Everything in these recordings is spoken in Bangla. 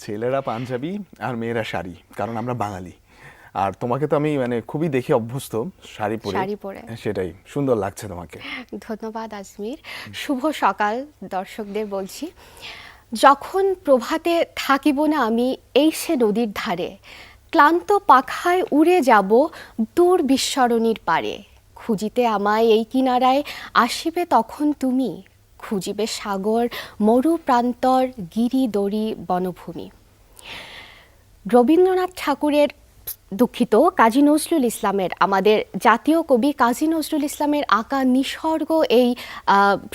ছেলেরা পাঞ্জাবি আর মেয়েরা শাড়ি, কারণ আমরা বাঙালি। আর তোমাকে তো আমি মানে খুবই দেখে অভ্যস্ত শাড়ি পরে। সেটাই সুন্দর লাগছে তোমাকে। ধন্যবাদ আজমির। শুভ সকাল দর্শকদের বলছি। যখন প্রভাতে থাকিব না আমি এই সে নদীর ধারে, ক্লান্ত পাখায় উড়ে যাব দূর বিস্মরণীর পারে। খুঁজিতে আমায় এই কিনারায় আসিবে তখন তুমি, খুঁজিবে সাগর মরু প্রান্তর গিরি দড়ি বনভূমি। রবীন্দ্রনাথ ঠাকুরের দুঃখিত কাজী নজরুল ইসলামের, আমাদের জাতীয় কবি কাজী নজরুল ইসলামের আঁকা নিসর্গ, এই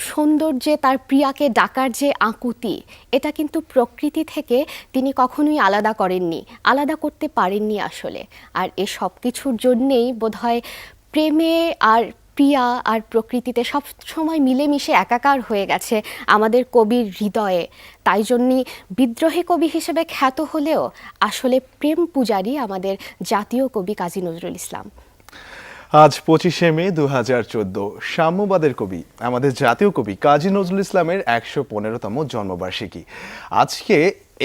সৌন্দর্যে তার প্রিয়াকে ডাকার যে আকুতি, এটা কিন্তু প্রকৃতি থেকে তিনি কখনোই আলাদা করেননি, আলাদা করতে পারেননি আসলে। আর এ সব কিছুর জন্যেই বোধহয় প্রেমে আর প্রিয়া আর প্রকৃতিতে সব সময় মিলেমিশে একাকার হয়ে গেছে আমাদের কবির হৃদয়ে। তাই জন্যই বিদ্রোহী কবি হিসেবে খ্যাত হলেও আসলে প্রেম পূজারী আমাদের জাতীয় কবি কাজী নজরুল ইসলাম। আজ 25শে মে 2014, সাম্যবাদের কবি আমাদের জাতীয় কবি কাজী নজরুল ইসলামের 115তম জন্মবার্ষিকী। আজকে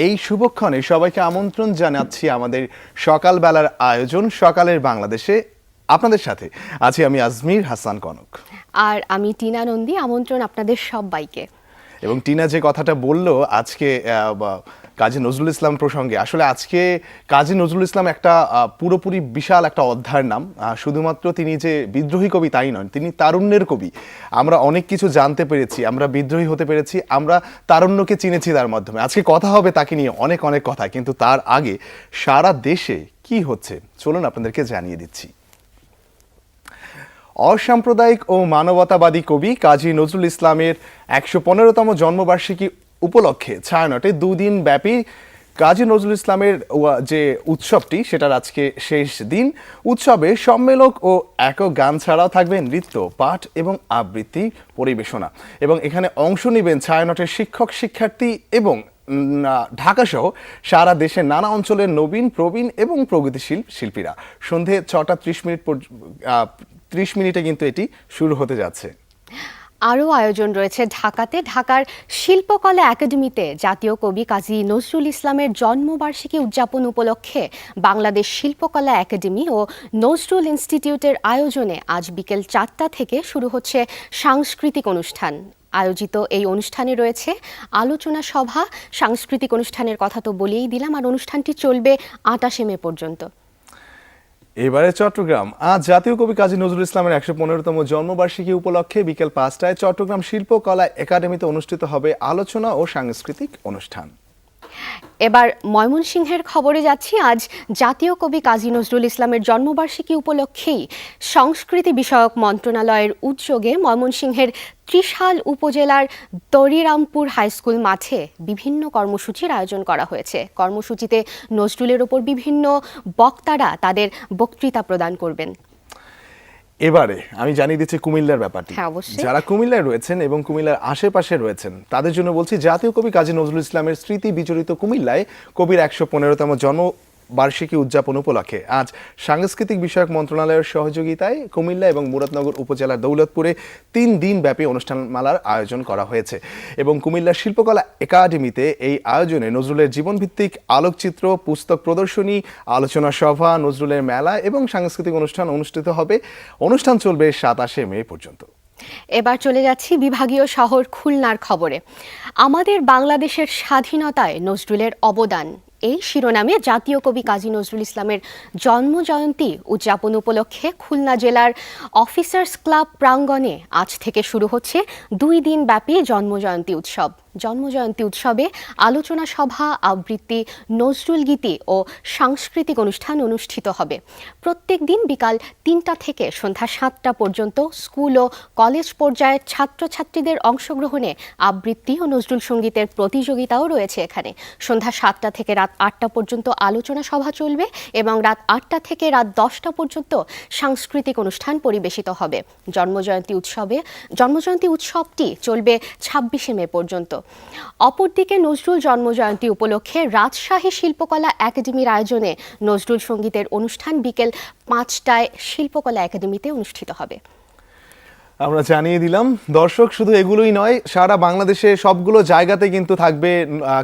এই শুভক্ষণে সবাইকে আমন্ত্রণ জানাচ্ছি আমাদের সকালবেলার আয়োজন সকালের বাংলাদেশে। আপনাদের সাথে আছি আমি আজমির হাসান কনক আর আমি টিনা নন্দী। আমন্ত্রণ আপনাদের সবাইকে। এবং টিনা যে কথাটা বললো আজকে কাজী নজরুল ইসলাম প্রসঙ্গে, আসলে আজকে কাজী নজরুল ইসলাম একটা পুরোপুরি বিশাল একটা অধ্যায়ের নাম। শুধুমাত্র তিনি যে বিদ্রোহী কবি তাই নয়, তিনি তারুণ্যের কবি। আমরা অনেক কিছু জানতে পেরেছি, আমরা বিদ্রোহী হতে পেরেছি, আমরা তারুণ্যকে চিনেছি তার মাধ্যমে। আজকে কথা হবে তাকে নিয়ে অনেক অনেক কথা, কিন্তু তার আগে সারা দেশে কি হচ্ছে চলুন আপনাদেরকে জানিয়ে দিচ্ছি। অসাম্প্রদায়িক ও মানবতাবাদী কবি কাজী নজরুল ইসলামের 115তম জন্মবার্ষিকী উপলক্ষে ছায়ানটে দুদিন ব্যাপী কাজী নজরুল ইসলামের যে উৎসবটি, সেটার আজকে শেষ দিন। উৎসবে সম্মেলক ও একক গান ছাড়াও থাকবে নৃত্য, পাঠ এবং আবৃত্তি পরিবেশনা। এবং এখানে অংশ নেবেন ছায়ানটের শিক্ষক, শিক্ষার্থী এবং ঢাকাসহ সারা দেশের নানা অঞ্চলের নবীন, প্রবীণ এবং প্রগতিশীল শিল্পীরা। সন্ধে 6টা 30 মিনিটে কিন্তু এটি শুরু হতে যাচ্ছে। আরও আয়োজন রয়েছে ঢাকাতে। ঢাকার শিল্পকলা একাডেমিতে জাতীয় কবি কাজী নজরুল ইসলামের জন্মবার্ষিকী উদযাপন উপলক্ষে বাংলাদেশ শিল্পকলা একাডেমি ও নজরুল ইনস্টিটিউটের আয়োজনে আজ বিকেল 4টা থেকে শুরু হচ্ছে সাংস্কৃতিক অনুষ্ঠান। আয়োজিত এই অনুষ্ঠানে রয়েছে আলোচনা সভা। সাংস্কৃতিক অনুষ্ঠানের কথা তো বলেই দিলাম, আর অনুষ্ঠানটি চলবে 28শে মে পর্যন্ত। এবারে চট্টগ্রাম। আজ জাতীয় কবি কাজী নজরুল ইসলামের 115তম জন্মবার্ষিকী উপলক্ষে বিকেল 5টায় চট্টগ্রাম শিল্পকলা একাডেমিতে অনুষ্ঠিত হবে আলোচনা ও সাংস্কৃতিক অনুষ্ঠান। এবার ময়মনসিংহের খবরে যাচ্ছি। আজ জাতীয় কবি কাজী নজরুল ইসলামের জন্মবার্ষিকী উপলক্ষেই সংস্কৃতি বিষয়ক মন্ত্রণালয়ের উদ্যোগে ময়মনসিংহের ত্রিশাল উপজেলার দরিরামপুর হাইস্কুল মাঠে বিভিন্ন কর্মসূচির আয়োজন করা হয়েছে। কর্মসূচিতে নজরুলের ওপর বিভিন্ন বক্তারা তাদের বক্তৃতা প্রদান করবেন। এবারে আমি জানিয়ে দিচ্ছি কুমিল্লার ব্যাপারটি। যারা কুমিল্লায় রয়েছেন এবং কুমিল্লার আশেপাশে রয়েছেন তাদের জন্য বলছি, জাতীয় কবি কাজী নজরুল ইসলামের স্মৃতি বিজড়িত কুমিল্লায় কবির 115তম জন্মবার্ষিকী উদযাপন উপলক্ষে আজ সাংস্কৃতিক বিষয়ক মন্ত্রণালয়ের সহযোগিতায় কুমিল্লা এবং মুরাদনগর উপজেলার দৌলতপুরে 3 দিন ব্যাপী অনুষ্ঠানমালার আয়োজন করা হয়েছে। এবং কুমিল্লার শিল্পকলা একাডেমিতে এই আয়োজনে নজরুলের জীবনভিত্তিক আলোকচিত্র, পুস্তক প্রদর্শনী, আলোচনা সভা, নজরুলের মেলা এবং সাংস্কৃতিক অনুষ্ঠান অনুষ্ঠিত হবে। অনুষ্ঠান চলবে 27শে মে পর্যন্ত। এবার চলে যাচ্ছি বিভাগীয় শহর খুলনার খবরে। আমাদের বাংলাদেশের স্বাধীনতায় নজরুলের অবদান, এই শিরোনামে জাতীয় কবি কাজী নজরুল ইসলামের জন্মজয়ন্তী উদযাপন উপলক্ষে খুলনা জেলার অফিসার্স ক্লাব প্রাঙ্গণে আজ থেকে শুরু হচ্ছে 2 দিন ব্যাপী জন্মজয়ন্তী উৎসব। জন্মজয়ন্তী উৎসবে আলোচনা সভা, আবৃত্তি, নজরুল গীতি ও সাংস্কৃতিক অনুষ্ঠান অনুষ্ঠিত হবে। প্রত্যেক দিন বিকাল 3টা থেকে সন্ধ্যা 7টা পর্যন্ত স্কুল ও কলেজ পর্যায়ের ছাত্রছাত্রীদের অংশগ্রহণে আবৃত্তি ও নজরুল সঙ্গীতের প্রতিযোগিতাও রয়েছে এখানে। সন্ধ্যা 7টা থেকে রাত 8টা পর্যন্ত আলোচনা সভা চলবে এবং রাত 8টা থেকে রাত 10টা পর্যন্ত সাংস্কৃতিক অনুষ্ঠান পরিবেশিত হবে। জন্মজয়ন্তী উৎসবটি চলবে 26শে মে পর্যন্ত। অপরদিকে নজরুল জন্মজয়ন্তী উপলক্ষে রাজশাহী শিল্পকলা একাডেমির আয়োজনে নজরুল সঙ্গীতের অনুষ্ঠান বিকেল 5টায় শিল্পকলা একাডেমিতে অনুষ্ঠিত হবে। আমরা জানিয়ে দিলাম। দর্শক, শুধু এগুলোই নয়, সারা বাংলাদেশে সবগুলো জায়গাতে কিন্তু থাকবে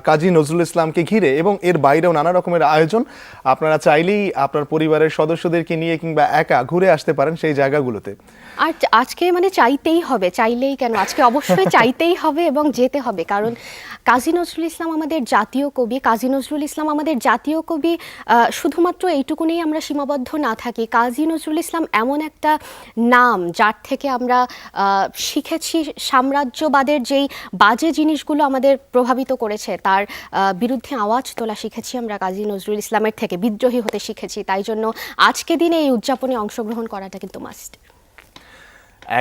কাজী নজরুল ইসলামকে ঘিরে, এবং এর বাইরেও নানা রকমের আয়োজন। আপনারা চাইলেই আপনার পরিবারের সদস্যদেরকে নিয়ে কিংবা একা ঘুরে আসতে পারেন সেই জায়গাগুলোতে। আর আজকে মানে চাইতেই হবে, চাইলেই কেন, আজকে অবশ্যই চাইতেই হবে এবং যেতে হবে, কারণ কাজী নজরুল ইসলাম আমাদের জাতীয় কবি। কাজী নজরুল ইসলাম আমাদের জাতীয় কবি। শুধুমাত্র এইটুকুনেই আমরা সীমাবদ্ধ না থাকি। কাজী নজরুল ইসলাম এমন একটা নাম যার থেকে আমরা শিখেছি সাম্রাজ্যবাদের যেই বাজে জিনিসগুলো আমাদের প্রভাবিত করেছে, তার বিরুদ্ধে আওয়াজ তোলা শিখেছি আমরা কাজী নজরুল ইসলামের থেকে, বিদ্রোহী হতে শিখেছি। তাই জন্য আজকে দিনে এই উদযাপনে অংশগ্রহণ করাটা কিন্তু মাস্ট।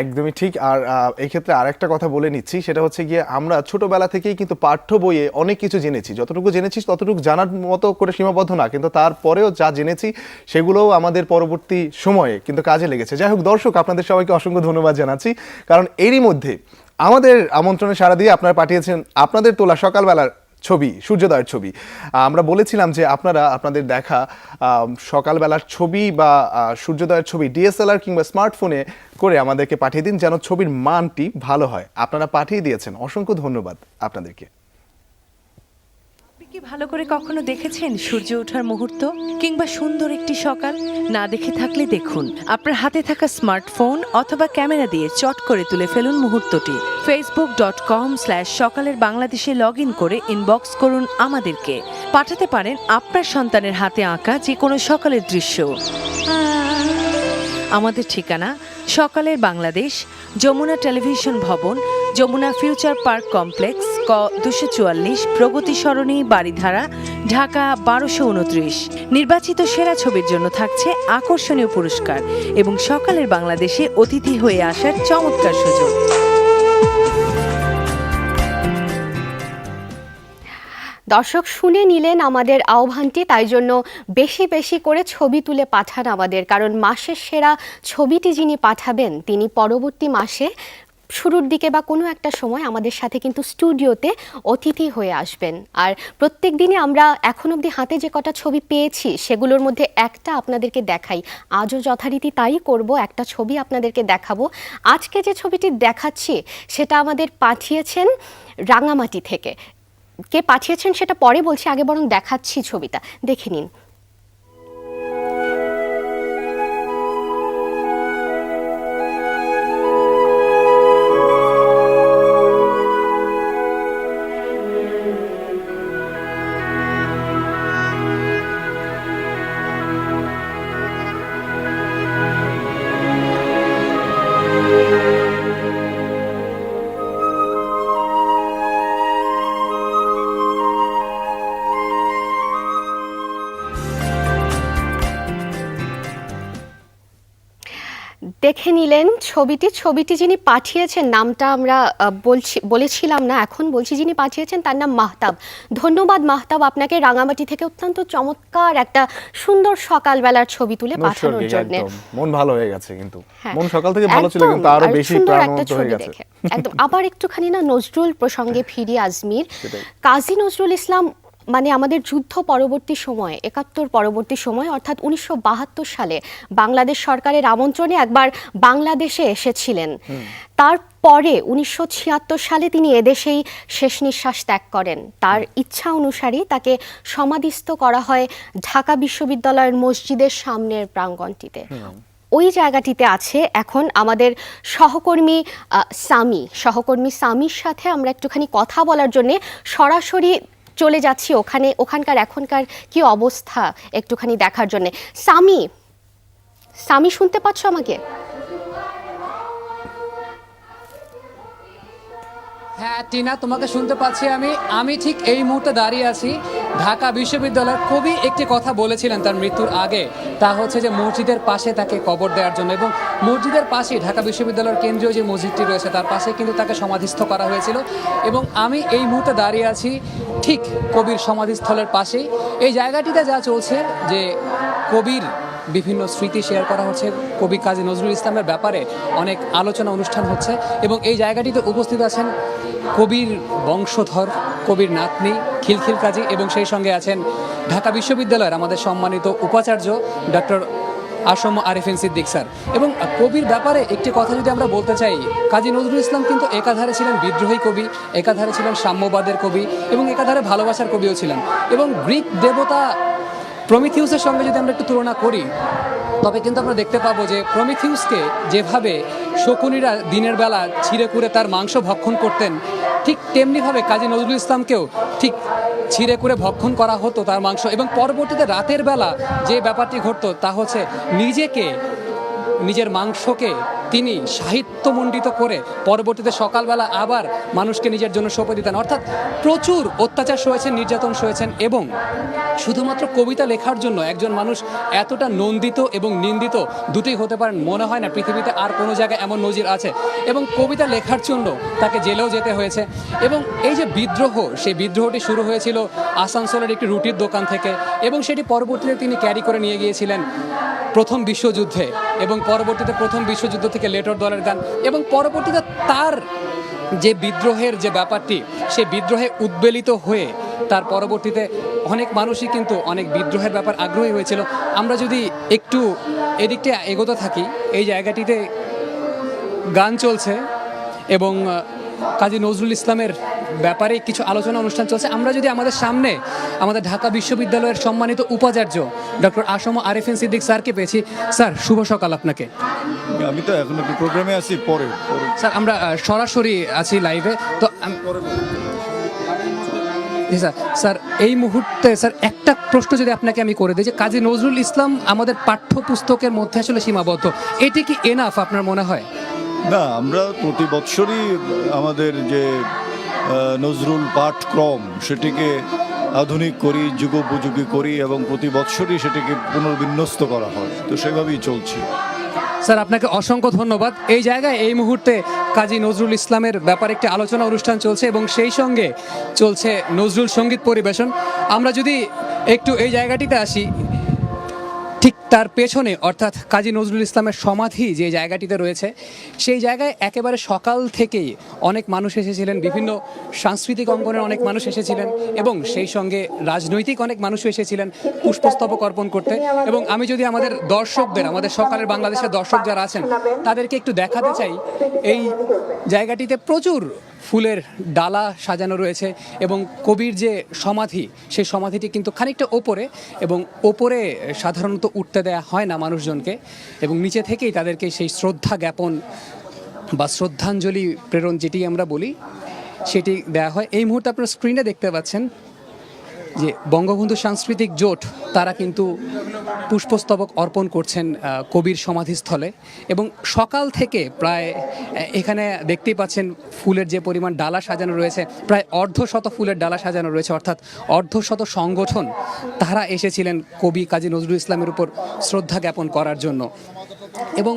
একদমই ঠিক। আর এই ক্ষেত্রে আরেকটা কথা বলে নিচ্ছি, সেটা হচ্ছে গিয়ে আমরা ছোটবেলা থেকেই কিন্তু পাঠ্য বইয়ে অনেক কিছু জেনেছি। যতটুকু জেনেছি ততটুকু জানার মতো করে সীমাবদ্ধ না, কিন্তু তারপরেও যা জেনেছি সেগুলোও আমাদের পরবর্তী সময়ে কিন্তু কাজে লেগেছে। যাই হোক দর্শক, আপনাদের সবাইকে অসংখ্য ধন্যবাদ জানাচ্ছি, কারণ এরই মধ্যে আমাদের আমন্ত্রণে সাড়া দিয়ে আপনারা পাঠিয়েছেন আপনাদের তোলা সকালবেলার ছবি, সূর্যোদয়ের ছবি। আমরা বলেছিলাম যে আপনারা আপনাদের দেখা সকালবেলার ছবি বা সূর্যোদয়ের ছবি ডিএসএলআর কিংবা স্মার্টফোনে করে আমাদেরকে পাঠিয়ে দিন, যেন ছবির মানটি ভালো হয়। আপনারা পাঠিয়ে দিয়েছেন, অসংখ্য ধন্যবাদ আপনাদেরকে। কি ভালো করে কখনো দেখেছেন সূর্য ওঠার মুহূর্ত কিংবা সুন্দর একটি সকাল? না দেখে থাকলে দেখুন, আপনার হাতে থাকা স্মার্টফোন অথবা ক্যামেরা দিয়ে চট করে তুলে ফেলুন মুহূর্তটি। facebook.com/সকালের বাংলাদেশে লগ ইন করে ইনবক্স করুন আমাদেরকে। পাঠাতে পারেন আপনার সন্তানের হাতে আঁকা যে কোনো সকালের দৃশ্য। আমাদের ঠিকানা সকালের বাংলাদেশ, যমুনা টেলিভিশন ভবন, যমুনা ফিউচার পার্ক কমপ্লেক্স, ক 244, প্রগতি সরণি, বাড়িধারা, ঢাকা 1229। নির্বাচিত সেরা ছবির জন্য থাকছে আকর্ষণীয় পুরস্কার এবং সকালের বাংলাদেশে অতিথি হয়ে আসার চমৎকার সুযোগ। দর্শক শুনে নিলেন আমাদের আহ্বানটি, তাই জন্য বেশি বেশি করে ছবি তুলে পাঠান আমাদের, কারণ মাসের সেরা ছবিটি যিনি পাঠাবেন তিনি পরবর্তী মাসে শুরুর দিকে বা কোনো একটা সময় আমাদের সাথে কিন্তু স্টুডিওতে অতিথি হয়ে আসবেন। আর প্রত্যেক দিনে আমরা এখন অবধি হাতে যে কটা ছবি পেয়েছি সেগুলোর মধ্যে একটা আপনাদেরকে দেখাই। আজও যথারীতি তাই করব, একটা ছবি আপনাদেরকে দেখাবো। আজকে যে ছবিটি দেখাচ্ছি সেটা আমাদের পাঠিয়েছেন রাঙামাটি থেকে। কে পাঠিয়েছেন সেটা পরে বলছি, আগে বরং দেখাচ্ছি ছবিটা, দেখে নিন। দেখে নিলেন ছবিটি যিনি পাঠিয়েছেন, নামটা আমরা বলেছিলাম না, এখন বলছি, যিনি পাঠিয়েছেন তার নাম মাহতাব। ধন্যবাদ মাহতাব আপনাকে, রাঙামাটি থেকে অত্যন্ত চমৎকার একটা সুন্দর সকালবেলার ছবি তুলে পাঠানোর জন্য। মন ভালো হয়ে গেছে, কিন্তু মন সকাল থেকে ভালো ছিল, কিন্তু আরো বেশি প্রাণবন্ত হয়ে গেছে একদম। আবার একটুখানি না নজরুল প্রসঙ্গে ফিরি আজমির। কাজী নজরুল ইসলাম মানে আমাদের যুদ্ধ পরবর্তী সময়ে, 71 পরবর্তী সময়, অর্থাৎ 1972 সালে বাংলাদেশ সরকারের আমন্ত্রণে একবার বাংলাদেশে এসেছিলেন। তারপরে 1976 সালে তিনি এদেশেই শেষ নিঃশ্বাস ত্যাগ করেন। তার ইচ্ছা অনুসারেই তাকে সমাধিস্থ করা হয় ঢাকা বিশ্ববিদ্যালয়ের মসজিদের সামনের প্রাঙ্গণটিতে। ওই জায়গাটিতে আছে এখন আমাদের সহকর্মী সামির সাথে আমরা একটুখানি কথা বলার জন্য সরাসরি চলে যাচ্ছি ওখানকার এখনকার কি অবস্থা একটুখানি দেখার জন্য। সামি শুনতে পাচ্ছ আমাকে? হ্যাঁ টিনা, তোমাকে শুনতে পাচ্ছি আমি ঠিক এই মুহূর্তে দাঁড়িয়ে আছি ঢাকা বিশ্ববিদ্যালয়ের। কবি একটি কথা বলেছিলেন তার মৃত্যুর আগে, তা হচ্ছে যে মসজিদের পাশে তাকে কবর দেওয়ার জন্য, এবং মসজিদের পাশেই ঢাকা বিশ্ববিদ্যালয়ের কেন্দ্রীয় যে মসজিদটি রয়েছে তার পাশে কিন্তু তাকে সমাধিস্থ করা হয়েছিল। এবং আমি এই মুহূর্তে দাঁড়িয়ে আছি ঠিক কবির সমাধিস্থলের পাশেই। এই জায়গাটিতে যা চলছে যে কবির বিভিন্ন স্মৃতি শেয়ার করা হচ্ছে, কবি কাজী নজরুল ইসলামের ব্যাপারে অনেক আলোচনা অনুষ্ঠান হচ্ছে, এবং এই জায়গাটিতে উপস্থিত আছেন কবির বংশধর, কবির নাতনি খিলখিল কাজী, এবং সেই সঙ্গে আছেন ঢাকা বিশ্ববিদ্যালয়ের আমাদের সম্মানিত উপাচার্য ডক্টর আসম আরেফিন সিদ্দিক স্যার। এবং কবির ব্যাপারে একটি কথা যদি আমরা বলতে চাই, কাজী নজরুল ইসলাম কিন্তু একাধারে ছিলেন বিদ্রোহী কবি, একাধারে ছিলেন সাম্যবাদের কবি এবং একাধারে ভালোবাসার কবিও ছিলেন। এবং গ্রিক দেবতা প্রমিথিউসের সঙ্গে যদি আমরা একটু তুলনা করি, তবে কিন্তু আমরা দেখতে পাবো যে প্রমিথিউসকে যেভাবে শকুনিরা দিনের বেলা ছিঁড়ে কুড়ে তার মাংস ভক্ষণ করতেন, ঠিক তেমনিভাবে কাজী নজরুল ইসলামকেও ঠিক ছিঁড়ে করে ভক্ষণ করা হতো তার মাংস। এবং পরবর্তীতে রাতের বেলা যে ব্যাপারটি ঘটতো তা হচ্ছে নিজের মাংসকে তিনি সাহিত্যমণ্ডিত করে পরবর্তীতে সকালবেলা আবার মানুষকে নিজের জন্য সঁপে দিতেন। অর্থাৎ প্রচুর অত্যাচার সয়েছেন, নির্যাতন সয়েছেন এবং শুধুমাত্র কবিতা লেখার জন্য একজন মানুষ এতটা নন্দিত এবং নিন্দিত দুটোই হতে পারেন মনে হয় না পৃথিবীতে আর কোনো জায়গায় এমন নজির আছে। এবং কবিতা লেখার জন্য তাকে জেলেও যেতে হয়েছে। এবং এই যে বিদ্রোহ, সেই বিদ্রোহটি শুরু হয়েছিল আসানসোলের একটি রুটির দোকান থেকে এবং সেটি পরবর্তীতে তিনি ক্যারি করে নিয়ে গিয়েছিলেন প্রথম বিশ্বযুদ্ধে এবং পরবর্তীতে প্রথম বিশ্বযুদ্ধ থেকে লেটর দলের গান এবং পরবর্তীতে তার যে বিদ্রোহের যে ব্যাপারটি, সে বিদ্রোহে উদ্বেলিত হয়ে তার পরবর্তীতে অনেক মানুষই কিন্তু অনেক বিদ্রোহের ব্যাপার আগ্রহী হয়েছিল। আমরা যদি একটু এদিকটা এগোতে থাকি, এই জায়গাটিতে গান চলছে এবং কাজী নজরুল ইসলামের ব্যাপারে কিছু আলোচনা অনুষ্ঠান চলছে। আমরা যদি আমাদের সামনে আমাদের ঢাকা বিশ্ববিদ্যালয়ের সম্মানিত উপাচার্য ডক্টর আসম আরেফিন সিদ্দিক স্যারকে পেয়েছি। স্যার, শুভ সকাল আপনাকে। আমি তো এখন একটু প্রোগ্রামে আছি, পরে স্যার আমরা সরাসরি আছি লাইভে, তো স্যার এই মুহূর্তে স্যার একটা প্রশ্ন যদি আপনাকে আমি করে দিই যে কাজী নজরুল ইসলাম আমাদের পাঠ্যপুস্তকের মধ্যে আসলে সীমাবদ্ধ, এটি কি এনাফ আপনার মনে হয়? না, আমরা প্রতি বৎসরই আমাদের যে নজরুল পাঠক্রম সেটিকে আধুনিক করি, যুগোপযোগী করি এবং প্রতি বৎসরই সেটিকে পুনর্বিন্যস্ত করা হয়, তো সেভাবেই চলছি। স্যার আপনাকে অসংখ্য ধন্যবাদ। এই জায়গায় এই মুহূর্তে কাজী নজরুল ইসলামের ব্যাপারে একটি আলোচনা অনুষ্ঠান চলছে এবং সেই সঙ্গে চলছে নজরুল সঙ্গীত পরিবেশন। আমরা যদি একটু এই জায়গাটিতে আসি, ঠিক তার পেছনে অর্থাৎ কাজী নজরুল ইসলামের সমাধি যে জায়গাটিতে রয়েছে, সেই জায়গায় একেবারে সকাল থেকেই অনেক মানুষ এসেছিলেন, বিভিন্ন সাংস্কৃতিক অঙ্গনের অনেক মানুষ এসেছিলেন এবং সেই সঙ্গে রাজনৈতিক অনেক মানুষও এসেছিলেন পুষ্পস্তবক অর্পণ করতে। এবং আমি যদি আমাদের দর্শকদের, আমাদের সকালের বাংলাদেশের দর্শক যারা আছেন তাদেরকে একটু দেখাতে চাই, এই জায়গাটিতে প্রচুর ফুলের ডালা সাজানো রয়েছে এবং কবির যে সমাধি, সেই সমাধিটি কিন্তু খানিকটা ওপরে এবং ওপরে সাধারণত উঠতে দেয়া হয় না মানুষজনকে এবং নিচে থেকেই তাদেরকে সেই শ্রদ্ধা জ্ঞাপন বা শ্রদ্ধাঞ্জলি প্রেরণ যেটি আমরা বলি সেটি দেয়া হয়। এই মুহূর্তে আপনারা স্ক্রিনে দেখতে পাচ্ছেন যে বঙ্গবন্ধু সাংস্কৃতিক জোট তারা কিন্তু পুষ্পস্তবক অর্পণ করছেন কবির সমাধিস্থলে এবং সকাল থেকে প্রায় এখানে দেখতেই পাচ্ছেন ফুলের যে পরিমাণ ডালা সাজানো রয়েছে, প্রায় অর্ধশত ফুলের ডালা সাজানো রয়েছে, অর্থাৎ অর্ধশত সংগঠন তারা এসেছিলেন কবি কাজী নজরুল ইসলামের উপর শ্রদ্ধা জ্ঞাপন করার জন্য। এবং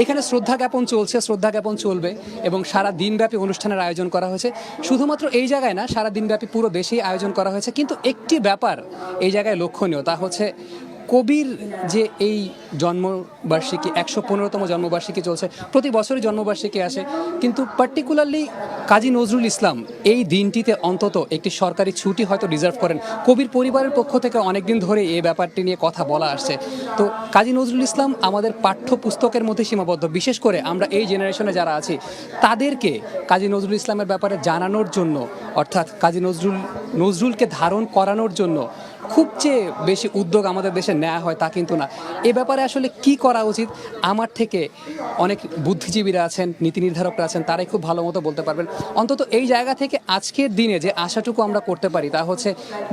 এখানে শ্রদ্ধা জ্ঞাপন চলছে, শ্রদ্ধা জ্ঞাপন চলবে এবং সারা দিনব্যাপী অনুষ্ঠানের আয়োজন করা হয়েছে। শুধুমাত্র এই জায়গায় না, সারা দিনব্যাপী পুরো দেশেই আয়োজন করা হয়েছে। কিন্তু একটি ব্যাপার এই জায়গায় লক্ষণীয়, তা হচ্ছে কবির যে এই জন্মবার্ষিকী 115তম জন্মবার্ষিকী চলছে, প্রতি বছরই জন্মবার্ষিকী আসে, কিন্তু পার্টিকুলারলি কাজী নজরুল ইসলাম এই দিনটিতে অন্তত একটি সরকারি ছুটি হয়তো রিজার্ভ করেন। কবির পরিবারের পক্ষ থেকে অনেকদিন ধরে এই ব্যাপারটি নিয়ে কথা বলা আসছে। তো কাজী নজরুল ইসলাম আমাদের পাঠ্যপুস্তকের মধ্যে সীমাবদ্ধ, বিশেষ করে আমরা এই জেনারেশনে যারা আছি তাদেরকে কাজী নজরুল ইসলামের ব্যাপারে জানানোর জন্য, অর্থাৎ কাজী নজরুলকে ধারণ করানোর জন্য খুব যে বেশি উদ্যোগ আমাদের দেশে নেওয়া হয় তা কিন্তু না। এ ব্যাপারে আসলে কি করা উচিত, আমার থেকে অনেক বুদ্ধিজীবীরা আছেন, নীতি নির্ধারকরা আছেন, তারাই খুব ভালো মতো বলতে পারবেন। অন্তত এই জায়গা থেকে আজকের দিনে যে আশাটুকু আমরা করতে পারি তা হচ্ছে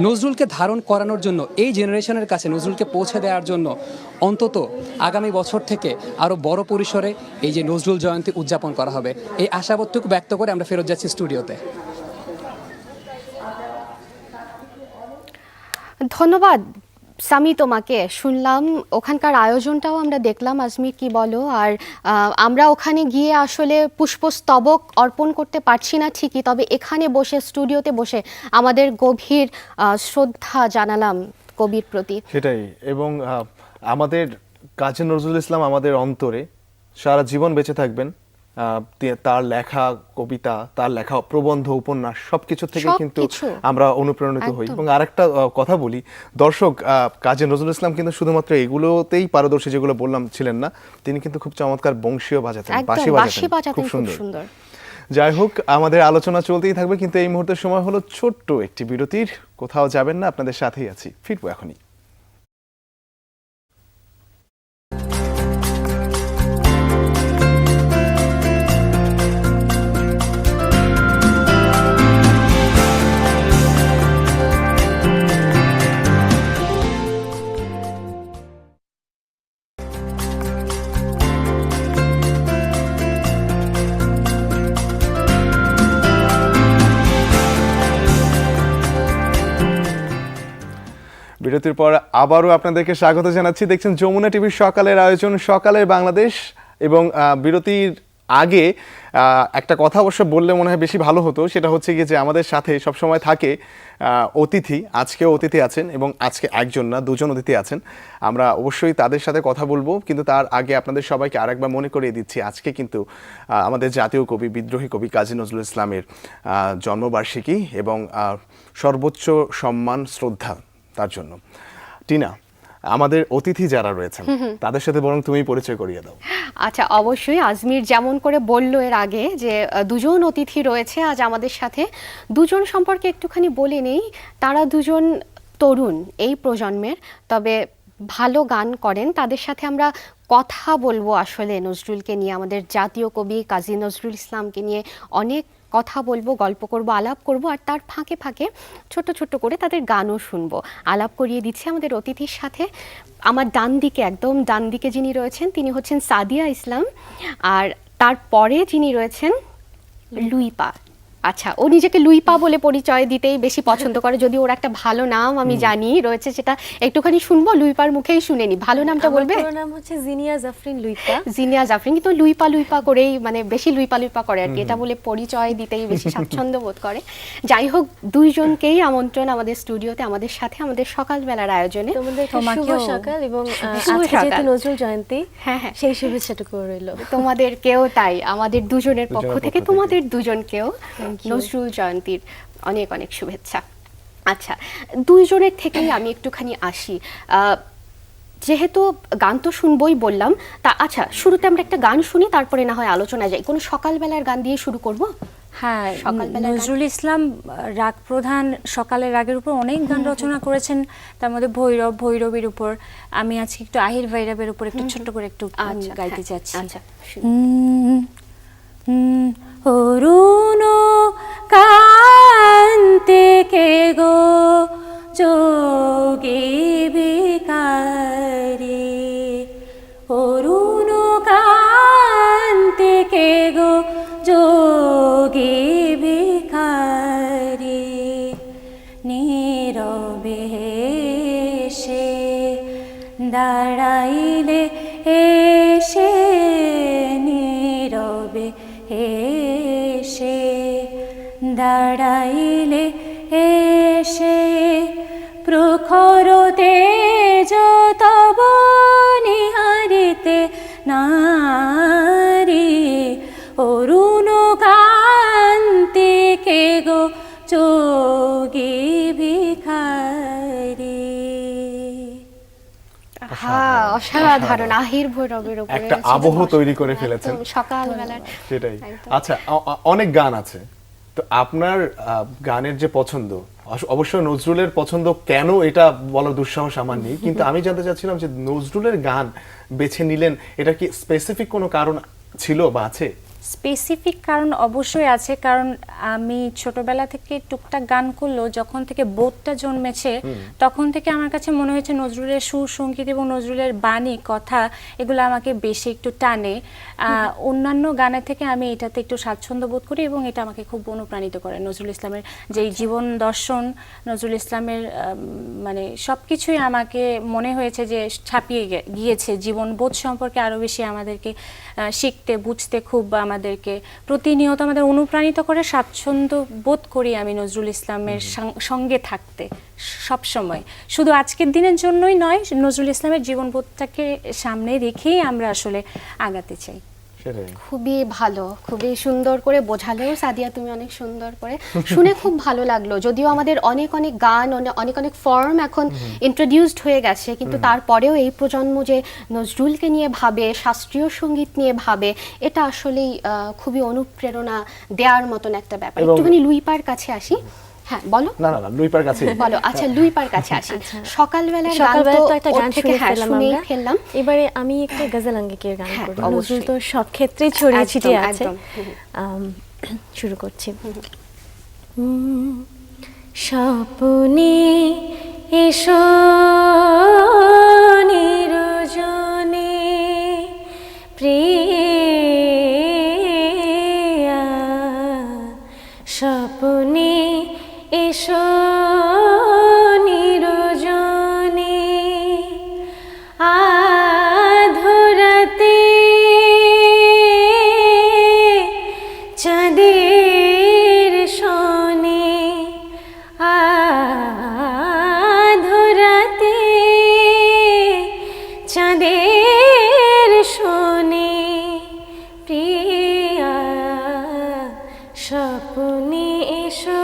নজরুলকে ধারণ করানোর জন্য, এই জেনারেশনের কাছে নজরুলকে পৌঁছে দেওয়ার জন্য অন্তত আগামী বছর থেকে আরও বড় পরিসরে এই যে নজরুল জয়ন্তী উদযাপন করা হবে, এই আশাবাদটুকু ব্যক্ত করে আমরা ফেরত যাচ্ছি স্টুডিওতে। ধন্যবাদ সামি তোমাকে। শুনলাম ওখানকার আয়োজনটাও আমরা দেখলাম, আজমির কি বলো? আর আমরা ওখানে গিয়ে আসলে পুষ্পস্তবক অর্পণ করতে পারছি না ঠিকই, তবে এখানে বসে স্টুডিওতে বসে আমাদের গভীর শ্রদ্ধা জানালাম কবির প্রতি। সেটাই। এবং আমাদের কাজী নজরুল ইসলাম আমাদের অন্তরে সারা জীবন বেঁচে থাকবেন। তার লেখা কবিতা, তার লেখা প্রবন্ধ, উপন্যাস সবকিছু থেকে কিন্তু সবকিছু। আমরা অনুপ্রাণিত হই। এবং আরেকটা কথা বলি, দর্শক কাজী নজরুল ইসলাম কিন্তু শুধুমাত্র এগুলোতেই পারদর্শী যেগুলো বললাম ছিলেন না, তিনি কিন্তু খুব চমৎকার বংশীয় বাজাতেন, একদম বাঁশি বাঁশি বাজাতেন বাজাতেন খুব খুব সুন্দর। সুন্দর। যাই হোক, আমাদের আলোচনা চলতেই থাকবে, কিন্তু এই মুহূর্তের সময় হলো ছোট্ট একটি বিরতির। কোথাও যাবেন না, আপনাদের সাথেই আছি, ফিরবো এখনই। বিরতির পর আবারও আপনাদেরকে স্বাগত জানাচ্ছি। দেখছেন যমুনা টিভির সকালের আয়োজন সকালের বাংলাদেশ। এবং বিরতির আগে একটা কথা অবশ্য বললে মনে হয় বেশি ভালো হতো, সেটা হচ্ছে কি যে আমাদের সাথে সবসময় থাকে অতিথি। আজকেও অতিথি আছেন, এবং আজকে একজন না, দুজন অতিথি আছেন। আমরা অবশ্যই তাদের সাথে কথা বলবো, কিন্তু তার আগে আপনাদের সবাইকে আরেকবার মনে করিয়ে দিচ্ছি, আজকে কিন্তু আমাদের জাতীয় কবি, বিদ্রোহী কবি কাজী নজরুল ইসলামের জন্মবার্ষিকী, এবং সর্বোচ্চ সম্মান, শ্রদ্ধা তার জন্য। টিনা, আমাদের অতিথি যারা রয়েছেন তাদের সাথে বরং তুমি পরিচয় করিয়ে দাও। আচ্ছা, অবশ্যই। আজমির যেমন করে বলল এর আগে যে দুজন অতিথি রয়েছে আজ আমাদের সাথে, দুজন সম্পর্কে একটুখানি বলে নেই। তারা দুজন তরুণ, এই প্রজন্মের, তবে ভালো গান করেন। তাদের সাথে আমরা কথা বলবো আসলে নজরুলকে নিয়ে, আমাদের জাতীয় কবি কাজী নজরুল ইসলামকে নিয়ে অনেক কথা বলবো, গল্প করব, আলাপ করব, আর তার ফাঁকে ফাঁকে ছোট ছোট করে তাদের গানও শুনবো। আলাপ করিয়ে দিচ্ছি আমাদের অতিথির সাথে। আমার ডান দিকে, একদম ডান দিকে যিনি রয়েছেন তিনি হচ্ছেন সাদিয়া ইসলাম, আর তারপরে যিনি রয়েছেন লুইপা। আচ্ছা, ও নিজেকে লুইপা বলে পরিচয় দিতেই বেশি পছন্দ করে, যদি ওর একটা ভালো নাম আমি জানি রয়েছে, সেটা একটুখানি শুনবো, লুইপার মুখেই শুনে নি। ভালো নামটা বলবে? আমার নাম হচ্ছে জিনিয়া জাফরিন লুইপা। জিনিয়া জাফরিন, কিন্তু লুইপা লুইপা করেই, মানে বেশি লুইপা লুইপা করে আর কি, এটা বলে পরিচয় দিতেই বেশি স্বাচ্ছন্দ্য বোধ করে। যাই হোক, দুইজনকেই আমন্ত্রণ আমাদের স্টুডিওতে, আমাদের সাথে, আমাদের সকালবেলার আয়োজনে। তোমাদেরকে শুভ সকাল, এবং শুভ আজকে যেহেতু সকাল। নজরুল জয়ন্তী, হ্যাঁ হ্যাঁ, সেই শুভেচ্ছাটুকু রইলো। তোমাদেরকেও তাই, আমাদের দুজনের পক্ষ দুজনের থেকে পক্ষ থেকে। তোমাদের দুজনকেও Thank you. নজরুল জয়ন্তীর অনেক অনেক শুভেচ্ছা। আচ্ছা, দুইজনের থেকেই আমি একটুখানি আসি। যেহেতু গান তো শুনবই বললাম, তা আচ্ছা শুরুতে আমরা একটা গান শুনি, তারপরে না হয় আলোচনা যাই। কোনো সকালবেলার গান দিয়ে শুরু করব? হ্যাঁ, সকালবেলা নজরুল ইসলাম রাগ প্রধান সকালের রাগের উপর অনেক গান রচনা করেছেন, তার মধ্যে ভৈরব, ভৈরবীর উপর। আমি আজকে একটু আহির ভৈরবের উপর একটু ছোট্ট করে একটু গাইতে চাচ্ছি। আচ্ছা, অরুণ কান্তে কে গো যোগী বিকারে, অরুণ কান্তে কে গো যোগী বিকারে, নীরবে সে দাঁড়াইলে এসে, নীরবে এসে দাঁড়াইলে এসে, প্রখর তেজ তব নিহারিতে নারী, অরুণ কান্তি কে গো যোগী ভিখারি। হ্যাঁ, অসাধারণ। আহির ভৈরবের উপরে একটা আবহ তৈরি করে ফেলেছেন একদম সকালবেলার। সেটাই। একদম। আচ্ছা, অনেক গান আছে, তো আপনার গানের যে পছন্দ, অবশ্য নজরুলের পছন্দ কেন এটা বলার দুঃসাহস আমার নেই, কিন্তু আমি জানতে চাচ্ছিলাম যে নজরুলের গান বেছে নিলেন, এটা কি স্পেসিফিক কোনো কারণ ছিল বা আছে? স্পেসিফিক কারণ অবশ্যই আছে, কারণ আমি ছোটবেলা থেকে টুকটাক গান করলেও যখন থেকে বোধটা জন্মেছে তখন থেকে আমার কাছে মনে হয়েছে নজরুলের সুর, সঙ্গীত এবং নজরুলের বাণী, কথা, এগুলো আমাকে বেশি একটু টানে। অন্যান্য গানের থেকে আমি এটাতে একটু স্বাচ্ছন্দ্য বোধ করি, এবং এটা আমাকে খুব অনুপ্রাণিত করে। নজরুল ইসলামের যেই জীবন দর্শন, নজরুল ইসলামের মানে সব কিছুই আমাকে মনে হয়েছে যে ছাপিয়ে গিয়েছে, জীবন বোধ সম্পর্কে আরও বেশি আমাদেরকে শিখতে, বুঝতে খুব আমাদেরকে প্রতিনিয়ত আমাদের অনুপ্রাণিত করে। স্বাচ্ছন্দ্য বোধ করি আমি নজরুল ইসলামের সঙ্গে থাকতে সব সময়, শুধু আজকের দিনের জন্যই নয়, নজরুল ইসলামের জীবনবোধটাকে সামনে রেখেই আমরা আসলে আগাতে চাই। সেটাই। খুবই ভালো, খুবই সুন্দর করে বোঝালেও সাদিয়া তুমি অনেক সুন্দর করে, শুনে খুব ভালো লাগলো। যদিও আমাদের অনেক অনেক গান, অনেক অনেক ফর্ম এখন ইন্ট্রোডিউসড হয়ে গেছে, কিন্তু তারপরেও এই প্রজন্ম যে নজরুলকে নিয়ে ভাবে, শাস্ত্রীয় সঙ্গীত নিয়ে ভাবে, এটা আসলেই খুবই অনুপ্রেরণা দেওয়ার মতন একটা ব্যাপার। এবং- একটুখানি লুইপার কাছে আসি। হ্যাঁ বলো। না লুইপার কাছে বলো। আচ্ছা লুইপার কাছে আসি। সকালবেলার গান সকালবেলা তো তো একটা ওর গান থেকে শুনেই আমরা ফেললাম। এবারে আমি একটু গজল আঙ্গিকের গান হ্যাঁ, করব। অবশ্যই। নজরুল তো সব ক্ষেত্রেই ছড়িয়ে একদম, ছিটিয়ে আছে। একদম। শুরু করছি। স্বপ্নে এসো নিরজনে প্রিয়া, স্বপ্নে এসো নিরজনে আধরাতে চাঁদের শোনে, আধরাতে চাঁদের শোনে প্রিয়া, স্বপ্নে এসো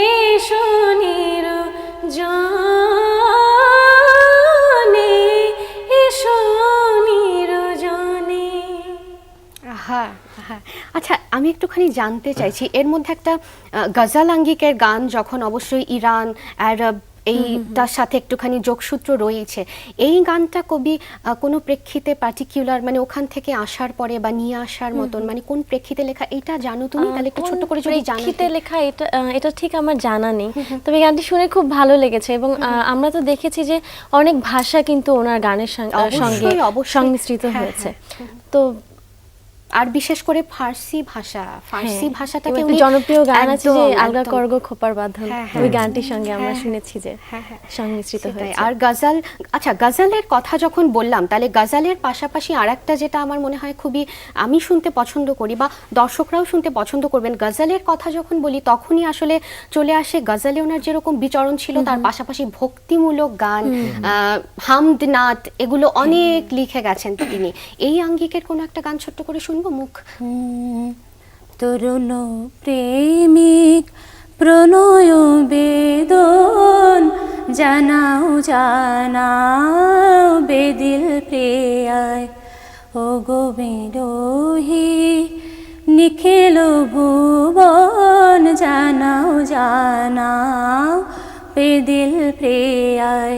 এসো নিরজনে, এসো নিরজনে। হ্যাঁ হ্যাঁ। আচ্ছা আমি একটুখানি জানতে চাইছি, এর মধ্যে একটা গজাল আঙ্গিকের গান যখন অবশ্যই ইরান, আরব এইটার সাথে একটুখানি যোগসূত্র রয়েছে, এই গানটা কবি কোনো প্রেক্ষিতে পার্টিকুলার মানে ওখান থেকে আসার পরে বা নিয়ে আসার মতন মানে কোন প্রেক্ষিতে লেখা এটা জানো তুমি? তাহলে একটু ছোট করে যদি জানো। প্রেক্ষিতে লেখা এটা ঠিক আমার জানা নেই, তবে গানটি শুনে খুব ভালো লেগেছে। এবং আমরা তো দেখেছি যে অনেক ভাষা কিন্তু ওনার গানের সঙ্গে অবশ্যই। সংমিশ্রিত হ্যাঁ, হয়েছে। হ্যাঁ। তো আর বিশেষ করে ফার্সি ভাষাটাকে এবং একটা উনি জনপ্রিয় গান আছে যে একদম, আলগা একদম। করগ খোপার বাঁধন, হ্যাঁ, হ্যাঁ। ওই গানটির সঙ্গে আমরা হ্যাঁ, শুনেছি যে হ্যাঁ, হ্যাঁ। সংমিশ্রিত সেটাই। হয়েছে। আর গজল, আচ্ছা গজলের কথা যখন বললাম, তাহলে গজলের পাশাপাশি আরেকটা যেটা আমার মনে হয় খুবই আমি শুনতে পছন্দ করি বা দর্শকরাও শুনতে পছন্দ করবেন, গজলের কথা যখন বলি তখনই আসলে চলে আসে গজলে ওনার যেরকম বিচরণ ছিল, তার পাশাপাশি ভক্তিমূলক গান, হামদ নাত, এগুলো অনেক লিখে গেছেন তিনি। এই আঙ্গিকের কোনো একটা গান ছোট্ট করে শুনবো? মুখ তরুণ প্রেমিক প্রণয় বেদন, জানাও জানাও বেদিল প্রিয়ায়, ও গো বিরোহী নিখিল ভুবন, জানাও জানাও বেদিল প্রিয়ায়,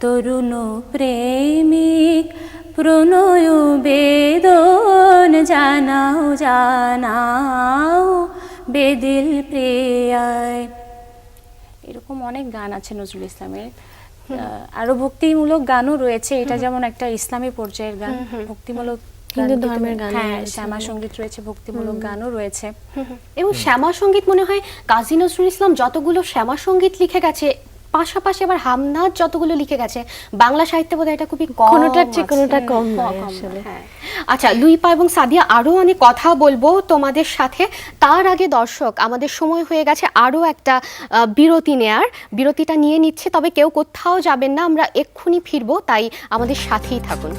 তরুণ প্রেমিক প্রণয় বেদন, জানাও জানাও বেদিল প্রিয়ায়। এরকম অনেক গান আছে নজরুল ইসলামের। আরো ভক্তিমূলক গানও রয়েছে, এটা যেমন একটা ইসলামী পর্যায়ের গান, ভক্তিমূলক হিন্দু ধর্মের গান হ্যাঁ, রয়েছে। শ্যামা সঙ্গীত রয়েছে, ভক্তিমূলক গানও রয়েছে। এবং শ্যামা সঙ্গীত মনে হয় কাজী নজরুল ইসলাম যতগুলো শ্যামা সঙ্গীত লিখে গেছে, পাশাপাশি আবার হামনাথ যতগুলো লিখে গেছে, বাংলা সাহিত্যে বোধহয় এটা খুবই কম কোনোটার চেয়ে আছে। কোনোটা কম কম, নয় কম, আসলে। হ্যাঁ। আচ্ছা লুইপা এবং সাদিয়া, আরো অনেক কথা বলবো তোমাদের সাথে, তার আগে দর্শক আমাদের সময় হয়ে গেছে আরো একটা বিরতি নেয়ার। বিরতিটা নিয়ে নিচ্ছে, তবে কেউ কোথাও যাবেন না, আমরা এক্ষুনি ফিরবো, তাই আমাদের সাথেই থাকুন।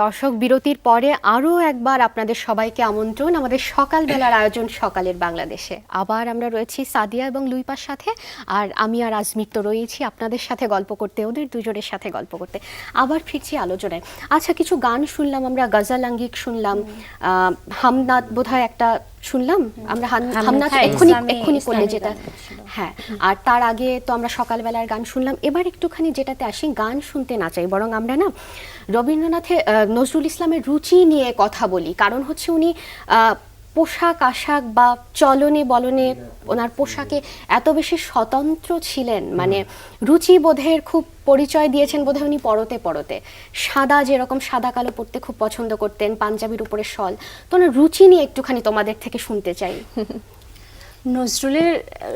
দর্শক বিরতির পরে আরও একবার আপনাদের সবাইকে আমন্ত্রণ আমাদের সকালবেলার আয়োজন সকালের বাংলাদেশে। আবার আমরা রয়েছি সাদিয়া এবং লুইপার সাথে, আর আমি আর আজমির তো রয়েছি আপনাদের সাথে গল্প করতে, ওদের দুজনের সাথে গল্প করতে। আবার ফিরছি আলোচনায়। আচ্ছা কিছু গান শুনলাম আমরা, গজল আঙ্গিক শুনলাম, হামনাথ বোধহয় একটা শুনলাম আমরা, হামনাথ হ্যাঁ, এক্ষুনি করলে ইসলামী যেটা, গান ছিল। হ্যাঁ। আর তার আগে তো আমরা সকালবেলার গান শুনলাম। এবার একটুখানি যেটাতে আসি, গান শুনতে না চাই, বরং আমরা না রবীন্দ্রনাথের নজরুল ইসলামের রুচি নিয়ে কথা বলি। কারণ হচ্ছে উনি পোশাক আশাক বা চলনে বলনে ওনার পোশাকে এত বেশি স্বতন্ত্র ছিলেন, মানে রুচিবোধের খুব পরিচয় দিয়েছেন বোধহয় উনি পরতে পরতে। সাদা, যেরকম সাদা কালো পরতে খুব পছন্দ করতেন, পাঞ্জাবির উপরে শল। তো ওনার রুচি নিয়ে একটুখানি তোমাদের থেকে শুনতে চাই। নজরুলের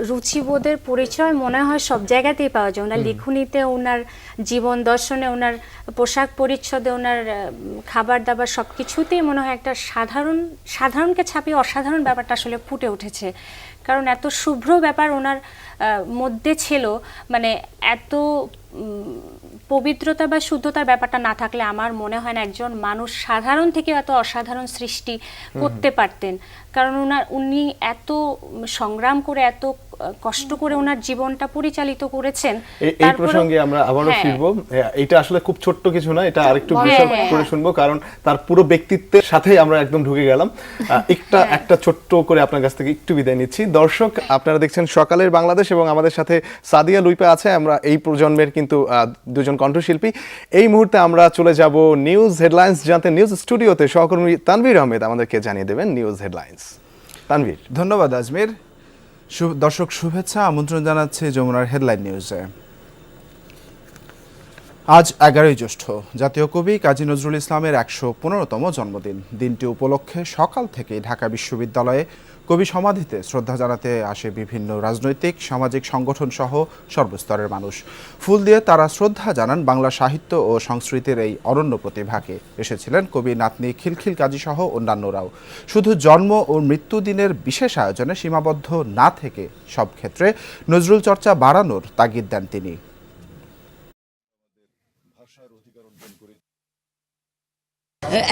রুচিবোধের পরিচয় মনে হয় সব জায়গাতেই পাওয়া যায়। ওনার লিখনীতে, ওনার জীবন দর্শনে, ওনার পোশাক পরিচ্ছদে, ওনার খাবার দাবার সব কিছুতেই মনে হয় একটা সাধারণকে ছাপিয়ে অসাধারণ ব্যাপারটা আসলে ফুটে উঠেছে। কারণ এত শুভ্র ব্যাপার ওনার মধ্যে ছিল, মানে এত পবিত্রতা বা শুদ্ধতার ব্যাপারটা না থাকলে আমার মনে হয় না একজন মানুষ সাধারণ থেকে এত অসাধারণ সৃষ্টি করতে পারতেন। কারণ উনি এত সংগ্রাম করে, এত কষ্ট করে ওনার জীবনটা পরিচালিত করেছেন। এই প্রসঙ্গে আমরা আবারও ফিরবো। এটা আসলে খুব ছোট্ট কিছু না, এটা আরেকটু বিশদ করে শুনবো, কারণ তার পুরো ব্যক্তিত্বের সাথে আমরা একদম ঢুকে গেলাম। একটা ছোট্ট করে আপনার কাছ থেকে একটু বিদায় নিচ্ছি। দর্শক, আপনারা দেখছেন সকালের বাংলাদেশ এবং আমাদের সাথে সাদিয়া লুইপা আছে। আমরা এই প্রজন্মের কিন্তু দুজন কণ্ঠশিল্পী। এই মুহূর্তে আমরা চলে যাব নিউজ হেডলাইন্স জানতে। নিউজ স্টুডিওতে সহকর্মী তানভীর আহমেদ আমাদেরকে জানিয়ে দেবেন নিউজ হেডলাইন্স। তানভীর। ধন্যবাদ আজমির। দর্শক শুভেচ্ছা, আমন্ত্রণ জানাচ্ছে যমুনার হেডলাইন নিউজে। আজ 11ই জ্যৈষ্ঠ, জাতীয় কবি কাজী নজরুল ইসলামের 115তম জন্মদিন। দিনটি উপলক্ষে সকাল থেকেই ঢাকা বিশ্ববিদ্যালয়ে কবি সমাধিতে শ্রদ্ধা জানাতে আসে বিভিন্ন রাজনৈতিক সামাজিক সংগঠন সহ সর্বস্তরের মানুষ। ফুল দিয়ে তারা শ্রদ্ধা জানান বাংলা সাহিত্য ও সংস্কৃতির এই অনন্য প্রতিভাকে। এসেছিলেন কবি নাতনি খিলখিল কাজী সহ অন্যান্যরাও। শুধু জন্ম ও মৃত্যু দিনের বিশেষ আয়োজনে সীমাবদ্ধ না থেকে সব ক্ষেত্রে নজরুল চর্চা বাড়ানোর তাগিদ দেন তিনি।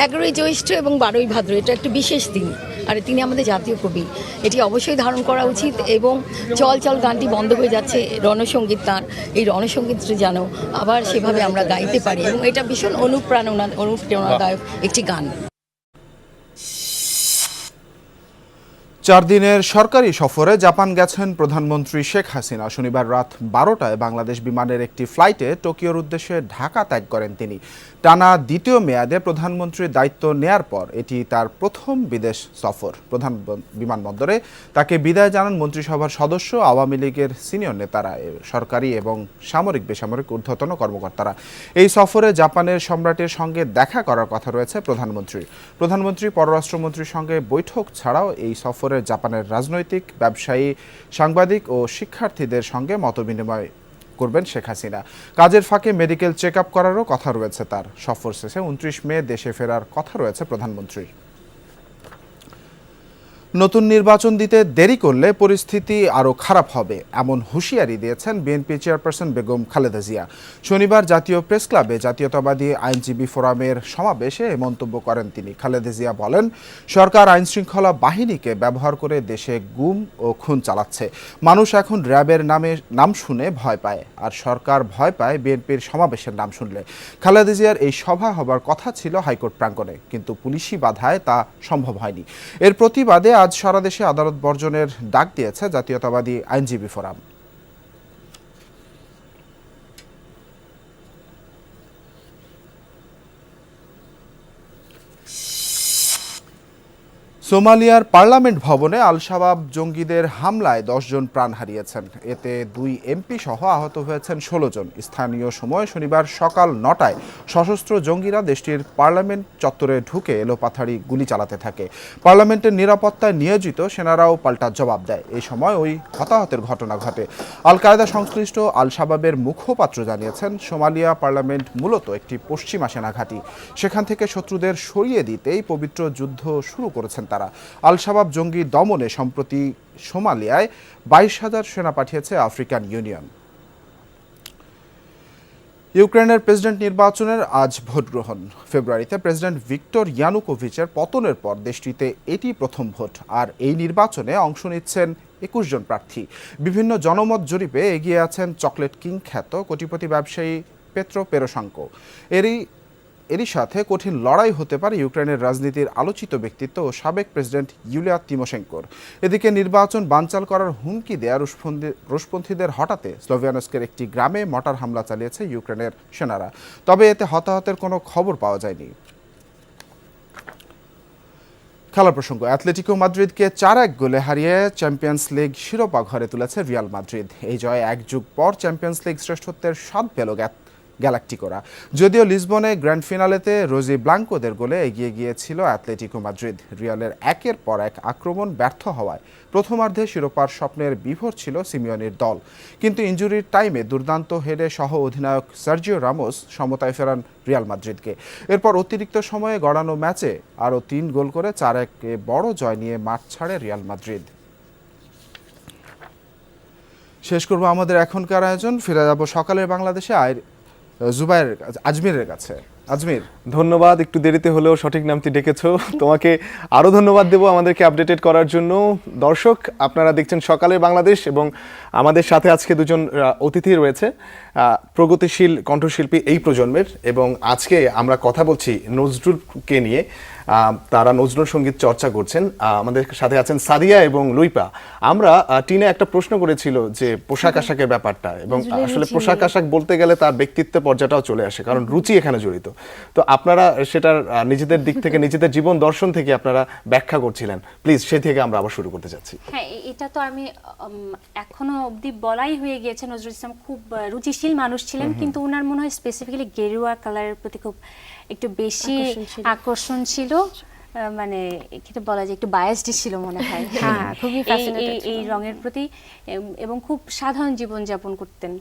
11ই জ্যৈষ্ঠ এবং 12ই ভাদ্র এটা একটা বিশেষ দিন, আর তিনি আমাদের জাতীয় কবি, এটি অবশ্যই ধারণ করা উচিত। এবং চল চল গানটি বন্ধ হয়ে যাচ্ছে, রণসঙ্গীত তাঁর, এই রণসঙ্গীতটি যেন আবার সেভাবে আমরা গাইতে পারি, এবং এটা ভীষণ অনুপ্রেরণাদায়ক একটি গান। 4 দিনের সরকারি সফরে জাপান গেছেন প্রধানমন্ত্রী শেখ হাসিনা। শনিবার রাত 12টায় বাংলাদেশ বিমানের একটি ফ্লাইটে টোকিওর উদ্দেশ্যে ঢাকা ত্যাগ করেন তিনি। টানা দ্বিতীয় মেয়াদে প্রধানমন্ত্রীর দায়িত্ব নেয়ার পর এটি তার প্রথম বিদেশ সফর। প্রধান বিমানবন্দরে তাকে বিদায় জানান মন্ত্রিসভার সদস্য, আওয়ামী লীগের সিনিয়র নেতারা, সরকারি এবং সামরিক বেসামরিক ঊর্ধ্বতন কর্মকর্তারা। এই সফরে জাপানের সম্রাটের সঙ্গে দেখা করার কথা রয়েছে প্রধানমন্ত্রী পররাষ্ট্রমন্ত্রীর সঙ্গে বৈঠক ছাড়াও এই সফরে জাপানের রাজনৈতিক, ব্যবসায়ী, সাংবাদিক ও শিক্ষার্থীদের সঙ্গে মতবিনিময় করবেন শেখ হাসিনা। কাজের ফাঁকে মেডিকেল চেক আপ করারও কথা রয়েছে তার। সফর শেষে 29 মে দেশে ফেরার কথা রয়েছে প্রধানমন্ত্রীর। নতুন নির্বাচন দিতে দেরি করলে পরিস্থিতি আরও খারাপ হবে, এমন হুঁশিয়ারি দিয়েছেন বিএনপি চেয়ারপারসন বেগম খালেদা জিয়া। শনিবার জাতীয় প্রেস ক্লাবে জাতীয়তাবাদী আইনজীবী ফোরামের সমাবেশে এই মন্তব্য করেন তিনি। খালেদা জিয়া বলেন, সরকার আইনশৃঙ্খলা বাহিনীকে ব্যবহার করে দেশে গুম ও খুন চালাচ্ছে। মানুষ এখন র্যাবের নাম শুনে ভয় পায়, আর সরকার ভয় পায় বিএনপির সমাবেশের নাম শুনলে। খালেদা জিয়ার এই সভা হবার কথা ছিল হাইকোর্ট প্রাঙ্গণে, কিন্তু পুলিশি বাধায় তা সম্ভব হয়নি। এর প্রতিবাদে আজ সারা দেশে আদালত বর্জনের ডাক দিয়েছে জাতীয়তাবাদী আইনজীবী ফোরাম। সোমালিয়ার পার্লামেন্ট ভবনে আল শাবাব জঙ্গিদের হামলায় 10 জন প্রাণ হারিয়েছেন। এতে 2 এমপি সহ আহত হয়েছেন 16 জন। স্থানীয় সময় শনিবার সকাল 9টায় সশস্ত্র জঙ্গিরা দেশটির পার্লামেন্ট চত্বরে ঢুকে এলোপাথাড়ি গুলি চালাতে থাকে। পার্লামেন্টের নিরাপত্তায় নিয়োজিত সেনারাও পাল্টা জবাব দেয়। এই সময় ওই হতাহতের ঘটনা ঘটে। আল কায়দা সংশ্লিষ্ট আল শাবাবের মুখপাত্র জানিয়েছেন, সোমালিয়া পার্লামেন্ট মূলত একটি পশ্চিমা সেনাঘাঁটি। সেখান থেকে শত্রুদের সরিয়ে দিতেই পবিত্র যুদ্ধ শুরু করেছেন তারা। আল শাবাব জঙ্গি দমনে সম্প্রতি সোমালিয়ায় 22,000 সেনা পাঠিয়েছে আফ্রিকান ইউনিয়ন। ইউক্রেনের প্রেসিডেন্ট নির্বাচনের আজ ভোট গ্রহণ। ফেব্রুয়ারিতে প্রেসিডেন্ট ভিক্টর ইয়ানুকোভিচের পতনের পর দেশটিতে এটি প্রথম ভোট, আর এই নির্বাচনে অংশ নিচ্ছেন 21 জন প্রার্থী। বিভিন্ন জনমত জরিপে এগিয়ে আছেন চকলেট কিং খ্যাত কোটিপতি ব্যবসায়ী পেত্রো পেরোশাঙ্কো। এরই সাথে কঠিন লড়াই হতে পারে ইউক্রেনের রাজনীতির আলোচিত ব্যক্তিত্ব ও সাবেক প্রেসিডেন্ট ইউলিয়া তিমোশেঙ্কোর। এদিকে নির্বাচন বানচাল করার হুমকি দেয়া রুশপন্থীদের হঠাতে স্লোভিয়ানস্কের একটি গ্রামে মর্টার হামলা চালিয়েছে ইউক্রেনের সেনারা, তবে এতে হতাহতের কোনো খবর পাওয়া যায়নি। খেলা প্রসঙ্গ, অ্যাটলেটিকো মাদ্রিদকে 4-1 গোলে হারিয়ে চ্যাম্পিয়ন্স লিগ শিরোপা ঘরে তুলেছে রিয়াল মাদ্রিদ। এই জয়ে 1 যুগ পর চ্যাম্পিয়ন্স লিগ শ্রেষ্ঠত্বের স্বাদ পেল গ্যালাক্টিকোরা। যদিও লিসবনে গ্র্যান্ড ফিনালেতে রোজি ব্লাঙ্কোদের গোলে এগিয়ে গিয়েছিল অ্যাটলেটিকো মাদ্রিদ। রিয়ালের একের পর এক আক্রমণ ব্যর্থ হওয়ায় প্রথমার্ধে শিরোপার স্বপ্নের বিভোর ছিল সিমিওনির দল, কিন্তু ইনজুরির টাইমে দুর্দান্ত হেডে সহ অধিনায়ক সার্জিও রামোস সমতায় ফেরান রিয়াল মাদ্রিদকে। এরপর অতিরিক্ত সময়ে গড়ানো ম্যাচে আরও 3 গোল করে 4-1 বড় জয় নিয়ে মাঠ ছাড়ে রিয়াল মাদ্রিদ। শেষ করব আমাদের এখনকার আয়োজন, ফিরে যাব সকালের বাংলাদেশে আজমিরের কাছে। আজমির, ধন্যবাদ, একটু দেরিতে হলেও সঠিক নামটি ডেকেছো। তোমাকে আরও ধন্যবাদ দেবো আমাদেরকে আপডেটেড করার জন্য। দর্শক, আপনারা দেখছেন সকালের বাংলাদেশ এবং আমাদের সাথে আজকে দুজন অতিথি রয়েছে, প্রগতিশীল কণ্ঠশিল্পী এই প্রজন্মের, এবং আজকে আমরা কথা বলছি নজরুলকে নিয়ে। তারা নজরুল সঙ্গীত চর্চা করছেন। আমাদের সাথে আছেন সাদিয়া এবং লুইপা। আমরা টিনে একটা প্রশ্ন করেছিল যে পোশাক আশাকের ব্যাপারটা, এবং আসলে পোশাক আশাক বলতে গেলে তার ব্যক্তিত্ব পর্যায়টাও চলে আসে, কারণ রুচি এখানে জড়িত। তো আপনারা সেটার নিজেদের দিক থেকে, নিজেদের জীবন দর্শন থেকে আপনারা ব্যাখ্যা করছিলেন। প্লিজ সে থেকে আমরা আবার শুরু করতে যাচ্ছি। হ্যাঁ, এটা তো আমি এখনো অবধি বলাই হয়ে গিয়েছে। নজরুল ইসলাম খুব রুচিশীল মানুষ ছিলেন, কিন্তু ওনার মনে হয় স্পেসিফিক্যালি গেরুয়া কালারের প্রতি খুব একটু বেশি আকর্ষণ ছিল। মানে এটা বলা যায় একটু বায়াসড ছিল মনে হয়। হ্যাঁ, খুবই এই রঙের প্রতি, এবং খুব সাধারণ জীবন যাপন করতেন,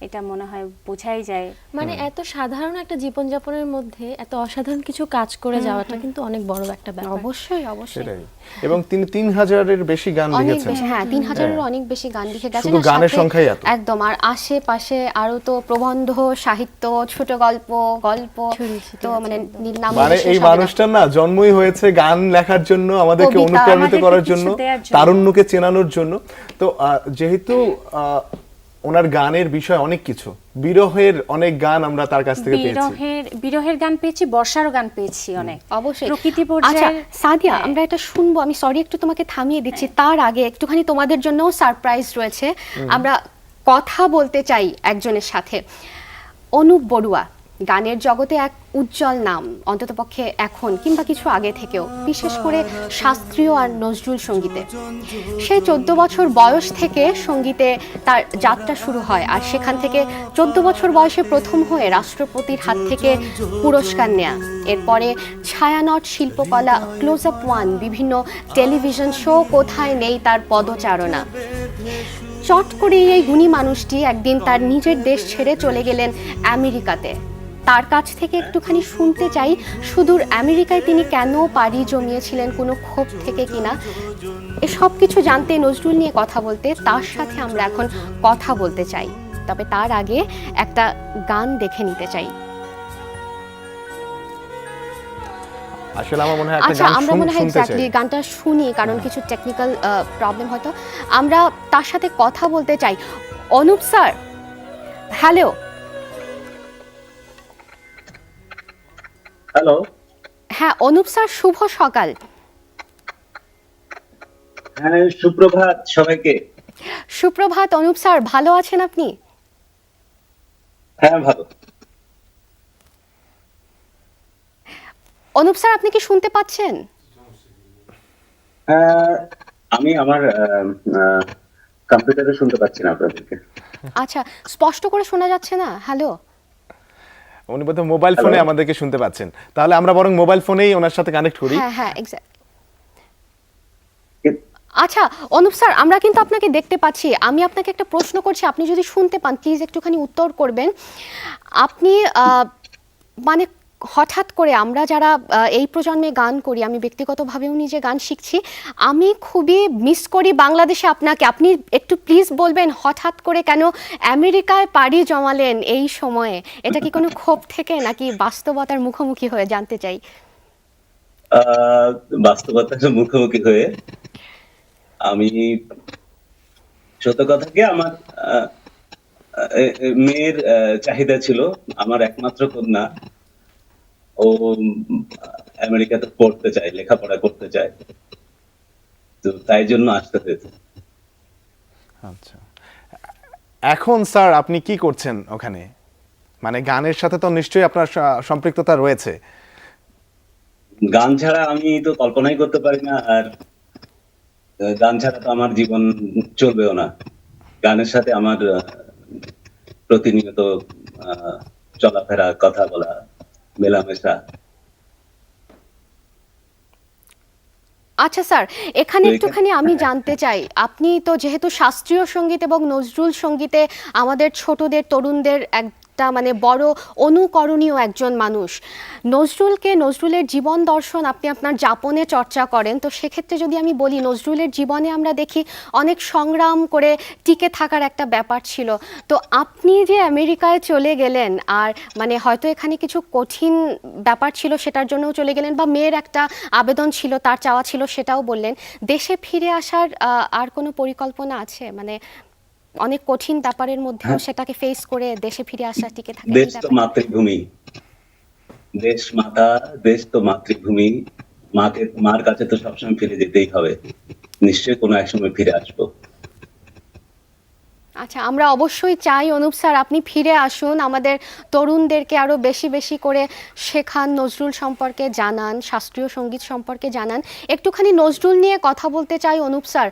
এটা মনে হয় বোঝাই যায়। মানে এত সাধারণ একটা জীবনযাপনের মধ্যে এত অসাধারণ কিছু কাজ করে যাওয়াটা কিন্তু অনেক বড় একটা ব্যাপার। অবশ্যই অবশ্যই। এবং তিনি 3000-এর বেশি গান লিখেছেন। হ্যাঁ, 3000-এর অনেক বেশি গান লিখে গেছেন। শুধু গানের সংখ্যাই এত। একদম। আর আশেপাশে আরো তো প্রবন্ধ, সাহিত্য, ছোট গল্প, তো মানে মানে এই মানুষটার না জন্মই হয়েছে গান লেখার জন্য, আমাদেরকে অনুপ্রাণিত করার জন্য, তারুণ্যকে চেনানোর জন্য। তো যেহেতু ওনার গানের বিষয় অনেক কিছু, বিরহের অনেক গান আমরা তার কাছ থেকে পেয়েছি। বিরহের গান পেয়েছি, বর্ষারও গান পেয়েছি অনেক, অবশ্যই প্রকৃতি আচ্ছা পর্যায়ে। সাদিয়া, আমরা এটা শুনবো। আমি সরি একটু তোমাকে থামিয়ে দিচ্ছি, তার আগে একটুখানি তোমাদের জন্য সারপ্রাইজ রয়েছে। আমরা কথা বলতে চাই একজনের সাথে। অনুপ বড়ুয়া গানের জগতে এক উজ্জ্বল নাম, অন্ততপক্ষে এখন কিংবা কিছু আগে থেকেও, বিশেষ করে শাস্ত্রীয় আর নজরুল সঙ্গীতে। সেই 14 বছর বয়স থেকে সঙ্গীতে তার যাত্রা শুরু হয়, আর সেখান থেকে 14 বছর বয়সে প্রথম হয়ে রাষ্ট্রপতির হাত থেকে পুরস্কার নেয়া। এরপরে ছায়ানট, শিল্পকলা, ক্লোজ আপ ওয়ান, বিভিন্ন টেলিভিশন শো, কোথায় নেই তার পদচারণা। চট করে এই গুণী মানুষটি একদিন তার নিজের দেশ ছেড়ে চলে গেলেন আমেরিকাতে। তার কাছ থেকে একটুখানি শুনতে চাই, সুদূর আমেরিকায় তিনি কেন পাড়ি জমিয়েছিলেন, কোনো ক্ষোভ থেকে কিনা। এসব কিছু জানতে, নজরুল নিয়ে কথা বলতে তার সাথে আমরা এখন কথা বলতে চাই। তবে তার আগে একটা গান দেখে নিতে চাই। আসলে আমার মনে হয় একটা আচ্ছা, গান আমরা মনে হয় শুনতে চাই। এক্স্যাক্টলি গানটা শুনি, কারণ কিছু টেকনিক্যাল প্রবলেম হয়তো। আমরা তার সাথে কথা বলতে চাই। Anup sir, hello. হ্যালো। হ্যাঁ অনুপ স্যার, শুভ সকাল। হ্যাঁ, সুপ্রভাত সবাইকে। সুপ্রভাত অনুপ স্যার, ভালো আছেন আপনি? হ্যাঁ, ভালো। অনুপ স্যার, আপনি কি শুনতে পাচ্ছেন? আমি আমার কম্পিউটারে শুনতে পাচ্ছি না আপনাদেরকে। আচ্ছা, স্পষ্ট করে শোনা যাচ্ছে না? হ্যালো। উনি বোধহয় মোবাইল ফোনে আমাদেরকে শুনতে পাচ্ছেন, তাহলে আমরা বরং মোবাইল ফোনেই ওনার সাথে কানেক্ট করি। হ্যাঁ হ্যাঁ, এক্স্যাক্ট। আচ্ছা অনুপ স্যার, আমরা কিন্তু আপনাকে দেখতে পাচ্ছি। আমি আপনাকে একটা প্রশ্ন করছি, আপনি যদি শুনতে পান প্লিজ একটুখানি উত্তর করবেন। আপনি মানে হঠাৎ করে, আমরা যারা এই প্রজন্মে গান করি, আমি ব্যক্তিগতভাবেও নিজে গান শিখছি, আমি খুবই মিস করি বাংলাদেশে আপনাকে। আপনি একটু প্লিজ বলবেন হঠাৎ করে কেন আমেরিকায় পাড়ি জমালেন এই সময়ে? এটা কি কোনো ক্ষোভ থেকে নাকি বাস্তবতার মুখোমুখি হয়ে, জানতে চাই। বাস্তবতার মুখোমুখি হয়ে। আমি সত্য কথা কি, আমার মেয়ের চাহিদা ছিল, আমার একমাত্র কন্যা, ও আমেরিকাতে পড়তে চায়, লেখাপড়া করতে চায়, তো তাই জন্য আসতে হয়েছে। আচ্ছা, এখন স্যার আপনি কি করছেন ওখানে? মানে গানের সাথে তো নিশ্চয়ই আপনার সম্পৃক্ততা রয়েছে। গান ছাড়া আমি তো কল্পনাই করতে পারি না, আর গান ছাড়া তো আমার জীবন চলবেও না। গানের সাথে আমার প্রতিনিয়ত চলাফেরা, কথা বলা, মেলামেশা। আচ্ছা স্যার, এখানে একটুখানি আমি জানতে চাই, আপনি তো যেহেতু শাস্ত্রীয় সঙ্গীত এবং নজরুল সঙ্গীতে আমাদের ছোটদের তরুণদের একটা মানে বড় অনুকরণীয় একজন মানুষ, নজরুলের জীবন দর্শন আপনি আপনার যাপনে চর্চা করেন, তো সেক্ষেত্রে যদি আমি বলি নজরুলের জীবনে আমরা দেখি অনেক সংগ্রাম করে টিকে থাকার একটা ব্যাপার ছিল। তো আপনি যে আমেরিকায় চলে গেলেন, আর মানে হয়তো এখানে কিছু কঠিন ব্যাপার ছিল সেটার জন্যও চলে গেলেন, বা মেয়ের একটা আবেদন ছিল, তার চাওয়া ছিল, সেটাও বললেন, দেশে ফিরে আসার আর কোনো পরিকল্পনা আছে? মানে অনেক কঠিন ব্যাপারের মধ্যেও সেটাকে ফেস করে দেশে ফিরে আসা, টিকে থাকা। দেশ তো মাতৃভূমি, দেশ মাতা, দেশ তো মাতৃভূমি, মার কাছে তো সবসময় ফিরে যেতেই হবে, নিশ্চয়ই কোনো এক সময় ফিরে আসবো। আচ্ছা, আমরা অবশ্যই চাই অনুপ স্যার আপনি ফিরে আসুন, আমাদের তরুণদেরকে আরো বেশি বেশি করে শেখান, নজরুল সম্পর্কে জানান, শাস্ত্রীয় সঙ্গীত সম্পর্কে জানান। একটুখানি নজরুল নিয়ে কথা বলতে চাই অনুপ স্যার।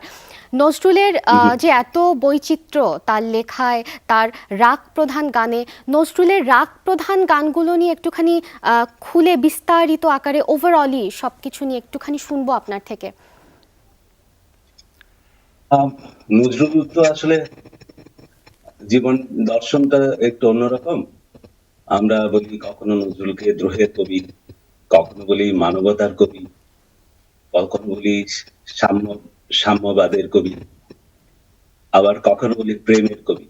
নজরুলের যে এত বৈচিত্র্য তার লেখায়, তার রাগ প্রধান গানে, নজরুলের রাগ প্রধান গানগুলো নিয়ে একটুখানি খুলে বিস্তারিত আকারে ওভারঅলই সবকিছু নিয়ে একটুখানি শুনবো আপনার থেকে। নজরুল তো আসলে জীবন দর্শনটা একটু অন্যরকম। আমরা বলি কখনো নজরুলকে দ্রোহের কবি, কখনো বলি মানবতার কবি, কখনো বলি সাম্যবাদের কবি, আবার কখনো বলি প্রেমের কবি।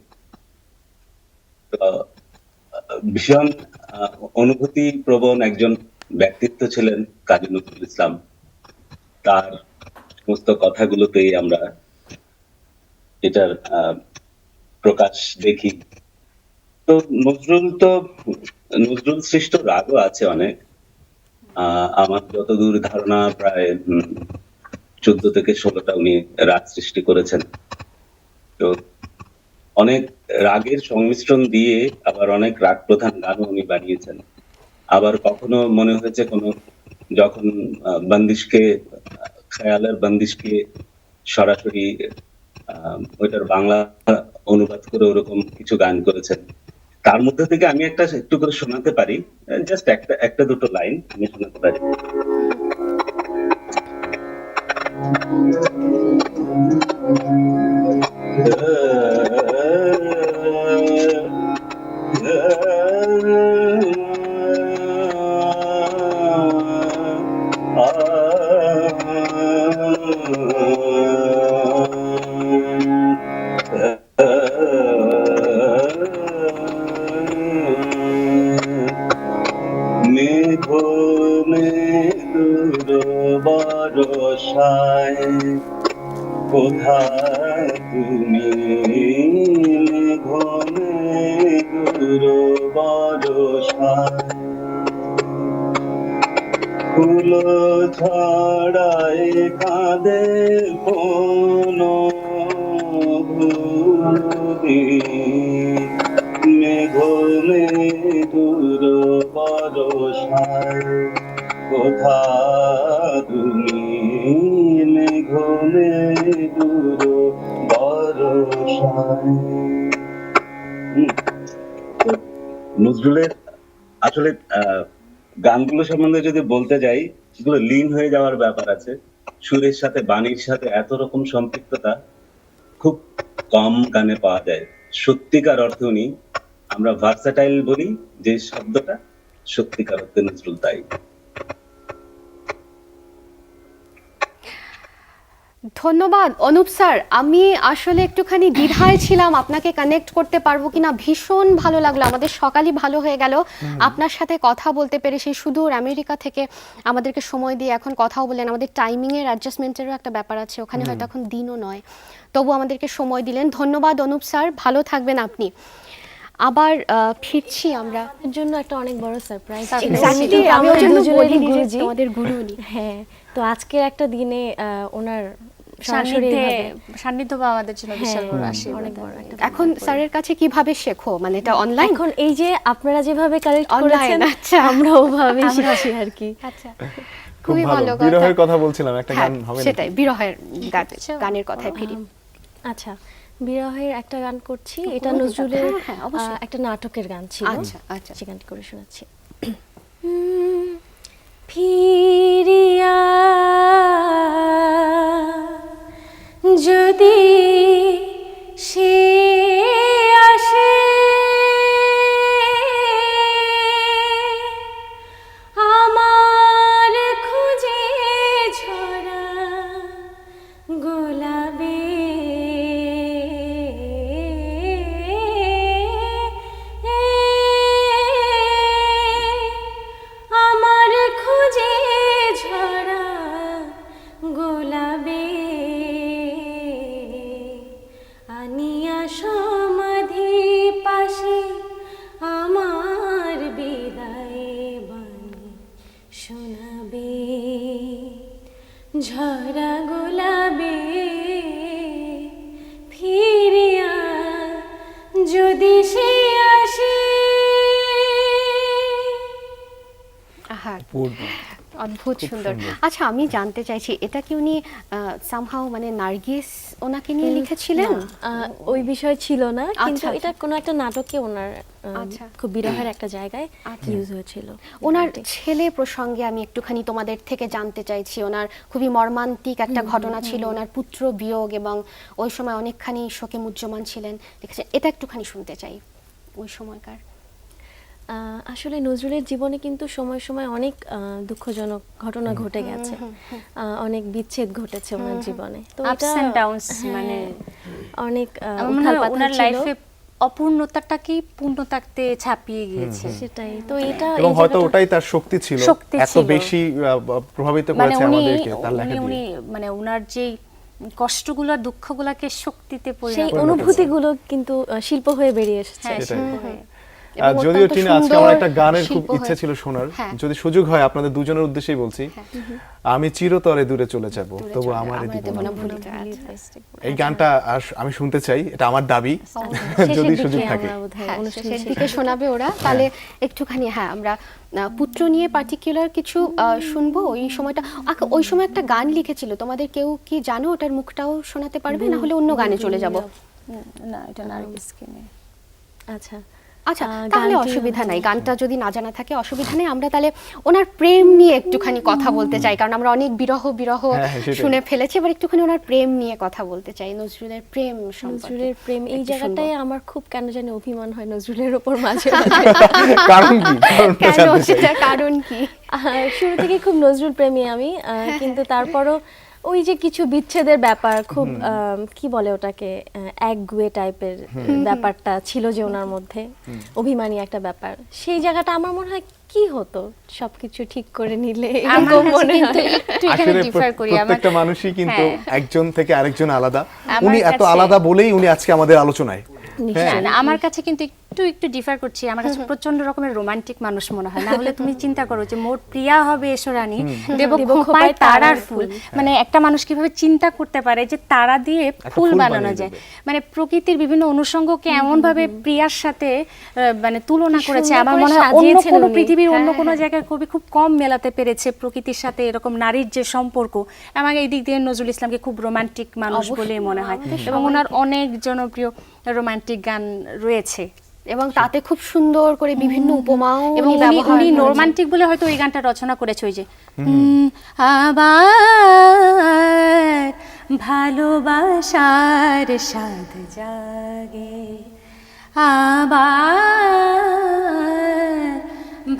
তো ভীষণ অনুভূতি প্রবণ একজন ব্যক্তিত্ব ছিলেন কাজী নজরুল ইসলাম। তার সমস্ত কথাগুলোতেই আমরা এটার প্রকাশ দেখি। তো নজরুল সৃষ্ট রাগও আছে অনেক। আমার যতদূর ধারণা প্রায় 14 থেকে 16টা উনি রাগ সৃষ্টি করেছেন। তো অনেক রাগের সংমিশ্রণ দিয়ে আবার অনেক রাগ প্রধান গানও উনি বানিয়েছেন। আবার কখনো মনে হয়েছে যখন খেয়ালের বন্দিশকে সরাসরি ওইটার বাংলা অনুবাদ করে ওরকম কিছু গান করেছেন। তার মধ্যে থেকে আমি একটু করে শোনাতে পারি, জাস্ট একটা দুটো লাইন আমি শোনাতে পারি। কোথায় তুমি ফুল ছড়ায় কাঁদে কোন মেঘ দূর বরষায়, কোথা তুমি মেঘ দূর বরষায়। নজরুলের আসলে গানগুলো সম্বন্ধে যদি বলতে যাই, সেগুলো লীন হয়ে যাওয়ার ব্যাপার আছে। সুরের সাথে বাণীর সাথে এত রকম সম্পৃক্ততা খুব কম গানে পাওয়া যায়। সত্যিকার অর্থে উনি, আমরা ভার্সাটাইল বলি যে শব্দটা, সত্যিকার অর্থে নজরুল তাই। ধন্যবাদ অনুপ স্যার। আমি আসলে একটুখানি দ্বিধায় ছিলাম আপনাকে কানেক্ট করতে পারবো কিনা। ভীষণ ভালো লাগলো, আমাদের সকালই ভালো হয়ে গেল আপনার সাথে কথা বলতে পেরে। সেই সুদূর আমেরিকা থেকে আমাদেরকে সময় দিয়ে এখন কথাও বললেন। আমাদের টাইমিংয়ের অ্যাডজাস্টমেন্টেরও একটা ব্যাপার আছে, ওখানে হয়তো এখন দিনও নয়, তবু আমাদেরকে সময় দিলেন। ধন্যবাদ অনুপ স্যার, ভালো থাকবেন আপনি। আবার ফিরছি আমরা, এর জন্য একটা অনেক বড় সারপ্রাইজ। এক্স্যাক্টলি, আমি ওই জন্য বলি গুরুজি, আমাদের গুরু উনি। হ্যাঁ, তো আজকের একটা দিনে ওনার সান্নিধ্য পাওয়া আমাদের জন্য বিশাল বড় আশীর্বাদ। অনেক বড় একটা। এখন স্যারের কাছে কিভাবে শেখো, মানে এটা অনলাইন? এখন এই যে আপনারা যেভাবে কালেক্ট করেছেন, আচ্ছা আমরা ওভাবে শিখছি আর কি। আচ্ছা, খুবই ভালো কথা। বিরহের কথা বলছিলাম, একটা গান হবে সেটাই, বিরহের গানের কথায় ফিরি। আচ্ছা, বিরহের একটা গান করছি, এটা করুন, নজরুলের হ্যাঁ, অবশ্যই। একটা নাটকের গান ছিল। আচ্ছা, আচ্ছা। সে গানটি করে শোনাচ্ছি। ফিরিয়া যদি সে আসে, আমার খুঁজে ঝরা গোলাপে আমার খুঁজে ঝরা গোলাপে আনিয়া সমাধি পাশে আমার বিদায় বাণী শোনাবে, ঝরা গোলাপে ফিরিয়া যদি সে আসে। আহা, পূর্ব অদ্ভুত সুন্দর। আচ্ছা, আমি জানতে চাইছি এটা কি উনি সামহাও মানে নার্গিস ওনাকে নিয়ে লিখেছিলেন? ওই বিষয় ছিল না, কিন্তু আচ্ছা, এটা কোনো একটা নাটকে ওনার আচ্ছা। খুব বিরহের একটা জায়গায় ইউজ হয়েছিল। ওনার ছেলে প্রসঙ্গে আমি একটুখানি তোমাদের থেকে জানতে চাইছি। ওনার খুবই মর্মান্তিক একটা ঘটনা ছিল, ওনার পুত্র বিয়োগ, এবং ওই সময় অনেকখানি শোকে মুহ্যমান ছিলেন, দেখেছেন? এটা একটুখানি শুনতে চাই ওই সময়কার। আসলে নজরুলের জীবনে কিন্তু সময় সময় অনেক দুঃখজনক ঘটনা ঘটে গেছে, অনেক বিচ্ছেদ ঘটেছে ওনার জীবনে। তো আপস এন্ড ডাউনস, মানে অনেক ওনার লাইফে অপূর্ণতাটাকেই পূর্ণতাতে ছাপিয়ে গিয়েছে। সেটাই তো, এটা এবং হয়তো ওটাই তার শক্তি ছিল, শক্তি এত ছিল। বেশি প্রভাবিত মানে করেছে উনি আমাদেরকে তার লেখা উনি দিয়ে। মানে ওনার যে কষ্টগুলো দুঃখগুলোকে শক্তিতে সেই পরিণত অনুভূতিগুলো কিন্তু শিল্প হয়ে বেরিয়ে এসেছে। হ্যাঁ, সেটাই। শিল্প হয়ে। এবং যদিও অত্যন্ত টিনা, আজকে সুন্দর আমার একটা গানের খুব শিল্প ইচ্ছে হয়ে- ছিল শোনার, হ্যাঁ। যদি সুযোগ হয় আপনাদের দুজনের উদ্দেশ্যেই বলছি। আমি চিরতরে দূরে চলে যাব, তবু আমারে দিব না। ভুলিতে। এই গানটা আমি শুনতে চাই, এটা আমার দাবি, যদি সুযোগ থাকে। হ্যাঁ, শেষের দিকে শোনাবে ওরা, তাহলে একটুখানি হ্যাঁ আমরা পুত্র নিয়ে পার্টিকুলার কিছু শুনবো। ওই সময়টা ওই সময় একটা গান লিখেছিল, তোমাদের কেউ কি জানো? ওটার মুখটাও শোনাতে পারবে, না হলে অন্য গানে চলে যাব? না, এটা নার্গিসকে নিয়ে। আচ্ছা আচ্ছা, তাহলে অসুবিধা নাই, গানটা যদি না জানা থাকে অসুবিধা নেই। আমরা তাহলে ওনার প্রেম নিয়ে একটুখানি কথা বলতে চাই, কারণ আমরা অনেক বিরহ সেটাই। শুনে ফেলেছি। এবার একটুখানি ওনার প্রেম নিয়ে কথা বলতে চাই, নজরুলের প্রেম সম্পর্কে। নজরুলের প্রেম এই একটু জায়গাটায় শুনবো। আমার খুব কেন জানি অভিমান হয় নজরুলের ওপর মাঝে মাঝে। কারণ কি? কারণটা কেন জানতে চাই। সেটা কারণ কি? শুরু থেকে খুব নজরুল প্রেমী আমি, কিন্তু তারপরও ওই যে কিছু বিচ্ছেদের ব্যাপার, খুব কি বলে ওটাকে, একগুয়ে টাইপের ব্যাপারটা ছিল যে ওনার মধ্যে, অভিমানী একটা ব্যাপার। সেই জায়গাটা আমার মনে হয় কি হতো সবকিছু ঠিক করে নিলে, আমার এরকম কাছে মনে কিন্তু হয়। একটু এখানে আসলে ডিফার করি। আমার প্রত্যেকটা মানুষই কিন্তু হ্যাঁ। একজন থেকে আরেকজন আলাদা। আমার উনি এত কাছে- আলাদা বলেই উনি আজকে আমাদের আলোচনায়। না, না, আমার কাছে কিন্তু একটু ডিফার করছি। আমার কাছে প্রচন্ড রকমের রোমান্টিক মানুষ মনে হয়। না হলে তুমি চিন্তা করো যে মোর প্রিয়া হবে এসরানী, দেব খোপায় তারার ফুল। মানে একটা মানুষ কিভাবে চিন্তা করতে পারে যে তারা দিয়ে ফুল ফুল বানানো বানিয়ে যায়। দেবে। মানে প্রকৃতির বিভিন্ন অনুষঙ্গকে এমন ভাবে প্রিয়ার সাথে মানে তুলনা করেছে, সুন্দর আমার করে মনে হয় অন্য সাজিয়েছেন কোনো উনি। পৃথিবীর অন্য হ্যাঁ, কোনো হ্যাঁ। জায়গায় কবি খুব কম মেলাতে পেরেছে প্রকৃতির সাথে এরকম নারীর যে সম্পর্ক। আমার এই দিক দিয়ে নজরুল ইসলামকে খুব রোমান্টিক মানুষ বলে মনে হয়, এবং ওনার অনেক জনপ্রিয় রোমান্টিক গান রয়েছে। এবং তাতে খুব সুন্দর করে বিভিন্ন উপমাও এবং উনি ব্যবহার উনি করেছেন। রোমান্টিক বলে হয়তো এই গানটা রচনা করেছে, ওই যে আবার ভালোবাসার স্বাদ জাগে, আবার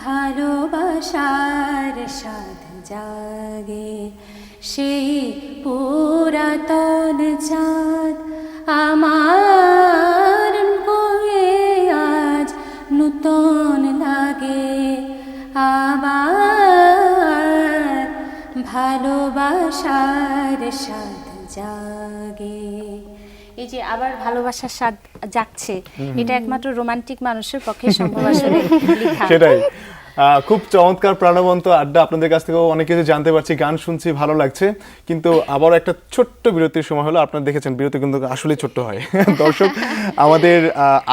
ভালোবাসার স্বাদ জাগে, সেই পুরাতন চাঁদ আমার কোয়ে আজ নূতন লাগে, আবার ভালোবাসার স্বাদ জাগে। এই যে আবার ভালোবাসার স্বাদ জাগছে, এটা একমাত্র রোমান্টিক মানুষের পক্ষে সম্ভব আসলে লেখা। সেটাই। খুব চমৎকার প্রাণবন্ত আড্ডা, আপনাদের কাছ থেকেও অনেক কিছু জানতে পারছি, গান শুনছি, ভালো লাগছে। কিন্তু আবার একটা ছোট্ট বিরতির সময় হলো। আপনারা দেখেছেন বিরতি কিন্তু আসলে ছোট্ট হয়। দর্শক, আমাদের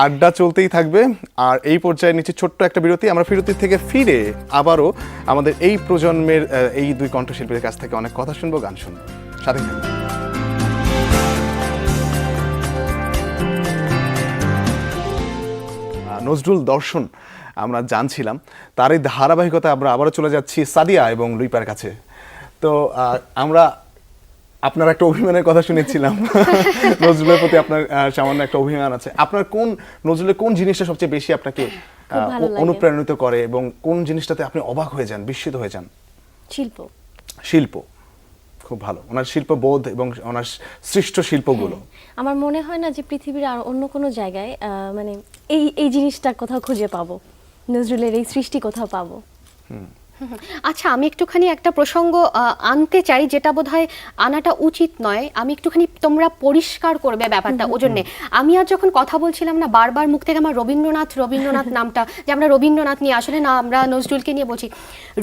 আড্ডা চলতেই থাকবে, আর এই পর্যায়ে নিচে ছোট্ট একটা বিরতি। আমরা বিরতি থেকে ফিরে আবারও আমাদের এই প্রজন্মের এই দুই কণ্ঠশিল্পীর কাছ থেকে অনেক কথা শুনবো, গান শুনবো, সাথে থাকবো। নজরুল দর্শন আমরা জানছিলাম, তারই ধারাবাহিকতা আমরা আবারও চলে যাচ্ছি সাদিয়া এবং লুইপার কাছে। তো আমরা আপনার একটা অভিমানের কথা শুনেছিলাম, নজরুলের প্রতি আপনার সামান্য একটা অভিমান আছে। আপনার নজরুলের কোন জিনিসটা সবচেয়ে বেশি আপনাকে অনুপ্রাণিত করে এবং কোন জিনিসটাতে আপনি অবাক হয়ে যান, বিস্মিত হয়ে যান? শিল্প খুব ভালো, ওনার শিল্পবোধ এবং ওনার সৃষ্ট শিল্পগুলো। আমার মনে হয় না যে পৃথিবীর আর অন্য কোনো জায়গায় মানে এই জিনিসটা কোথাও খুঁজে পাবো, নজরুলের এই সৃষ্টি কোথাও পাবো। আচ্ছা, আমি একটুখানি একটা প্রসঙ্গ আনতে চাই, যেটা বোধহয় আনাটা উচিত নয়। আমি একটুখানি, তোমরা পরিষ্কার করবে ব্যাপারটা। ওই জন্যে আমি আর যখন কথা বলছিলাম না, বারবার মুখ থেকে আমার রবীন্দ্রনাথ নামটা, যে আমরা রবীন্দ্রনাথ নিয়ে, আসলে না, আমরা নজরুলকে নিয়ে বলছি।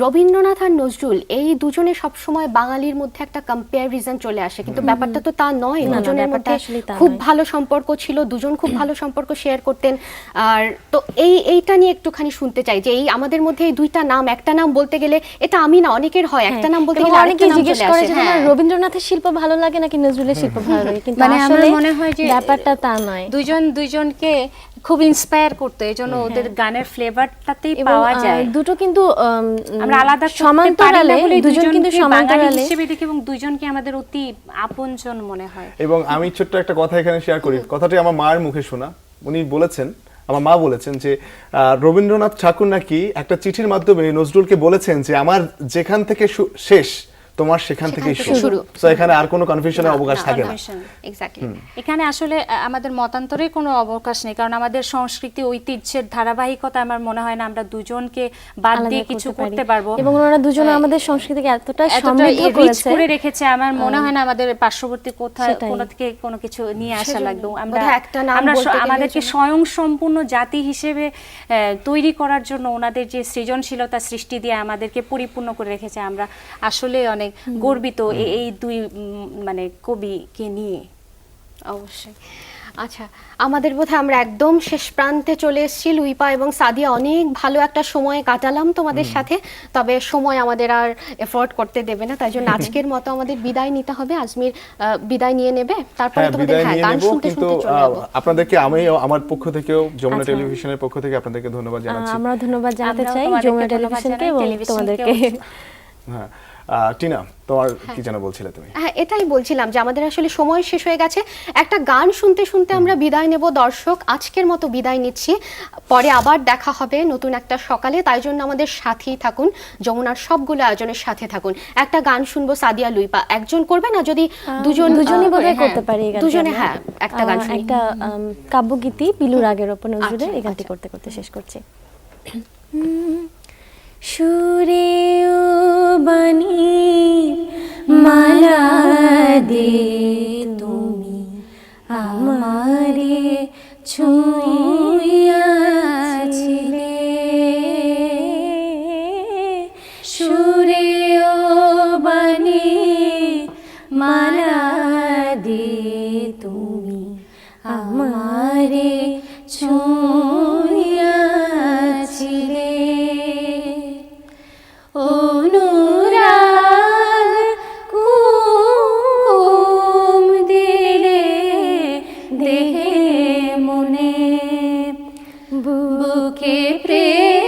রবীন্দ্রনাথ আর নজরুল এই দুজনে সবসময় বাঙালির মধ্যে একটা কম্প্যারিজন চলে আসে, কিন্তু ব্যাপারটা তো তা নয়। দুজনের মধ্যে খুব ভালো সম্পর্ক ছিল, দুজন খুব ভালো সম্পর্ক শেয়ার করতেন। আর তো এইটা নিয়ে একটুখানি শুনতে চাই, যে এই আমাদের মধ্যে এই দুইটা নাম, একটা নাম বলতে গেলে, এটা আমি না, অনেকের হয়, একটা নাম বলতে গেলে আরেকটা নাম চলে আসে। হ্যাঁ, রবীন্দ্রনাথের শিল্প ভালো লাগে নাকি নজরুলের শিল্প ভালো লাগে, কিন্তু মানে আমার আসলে মনে হয় যে ব্যাপারটা তা নয়। দুইজনকে খুব ইন্সপায়ার করতে, এজন্য ওদের গানের ফ্লেভারটাতেই পাওয়া যায়। দুটো কিন্তু আমরা আলাদা সমান্তরালে, দুজন কিন্তু সমান্তরালে হিসেবে দেখি এবং দুইজনকে আমাদের অতি আপনজন মনে হয়। এবং আমি ছোট্ট একটা কথা এখানে শেয়ার করি, কথাটি আমার মায়ের মুখে শোনা। উনি বলেছেন, আমার মা বলেছেন যে রবীন্দ্রনাথ ঠাকুর নাকি একটা চিঠির মাধ্যমে নজরুলকে বলেছেন যে আমার যেখান থেকে শেষ, তোমার সেখান থেকে শুরু। সো এখানে আর কোনো কনফিউশনের অবকাশ থাকে না। এক্স্যাক্টলি, এখানে আসলে আমাদের মতান্তরের কোনো অবকাশ নেই, কারণ আমাদের সংস্কৃতি ঐতিহ্যের ধারাবাহিকতা আমার মনে হয় না আমরা দুজনকে বাদ দিয়ে কিছু করতে পারবো। এবং ওনারা দুজন আমাদের সংস্কৃতিকে এতটা সমৃদ্ধ করে রেখেছে, আমার মনে হয় না আমাদের পার্শ্ববর্তী কোথাও কোনো থেকে কোনো কিছু নিয়ে আসা লাগবে। আমরা আমাদেরকে স্বয়ং সম্পূর্ণ জাতি হিসেবে তৈরি করার জন্য ওনাদের যে সৃজনশীলতা সৃষ্টি দিয়ে আমাদেরকে পরিপূর্ণ করে রেখেছে। আমরা আসলে অনেক গর্বিত এই দুই মানে কবিকে নিয়ে। অবশ্যই। আচ্ছা, আমাদের বোধহয় আমরা একদম শেষ প্রান্তে চলে এসেছি। লুইপা এবং সাদিয়া, অনেক ভালো একটা সময় কাটালাম তোমাদের সাথে, তবে সময় আমাদের আর এফোর্ড করতে দেবে না, তাই জন্য আজকের মতো আমাদের বিদায় নিতে হবে। আজমির বিদায় নিয়ে নেবে, তারপরে তোমাদের গান শুনতে শুনতে চলে যাব। আপনাদেরকে আমি আমার পক্ষ থেকেও, যমুনা টেলিভিশনের পক্ষ থেকে আপনাদেরকে ধন্যবাদ জানাচ্ছি। আমরা ধন্যবাদ জানাতে চাই যমুনা টেলিভিশনকে এবং তোমাদেরকে। হ্যাঁ, টিনা, তোমার কি যেন বলছিলে তুমি? হ্যাঁ, এটাই বলছিলাম যে আমাদের আসলে সময় শেষ হয়ে গেছে। একটা গান শুনতে শুনতে আমরা বিদায় নেব। দর্শক, আজকের মতো বিদায় নিচ্ছি, পরে আবার দেখা হবে নতুন একটা সকালে। তাই জন্য আমাদের সাথেই থাকুন, যমুনার সবগুলো আয়োজনের সাথে থাকুন। একটা গান শুনবো, সাদিয়া লুইপা একজন করবে না, যদি দুজনই বোধহয় করতে পারি, দুজনে। হ্যাঁ, একটা গান শুনি, একটা কাব্যগীতি পিলু রাগের ওপর নজরুলের, এই গানটি করতে করতে শেষ করছি। সুরে ও বানি মালা দে তুমি আমারে ছুঁইয়াছিলে, সুরে ও বানি মালা দে তুমি আমারে ছুঁইয়াছিলে, অনুরাগ কুম দিলে দেহে মনে, বুকে প্রেম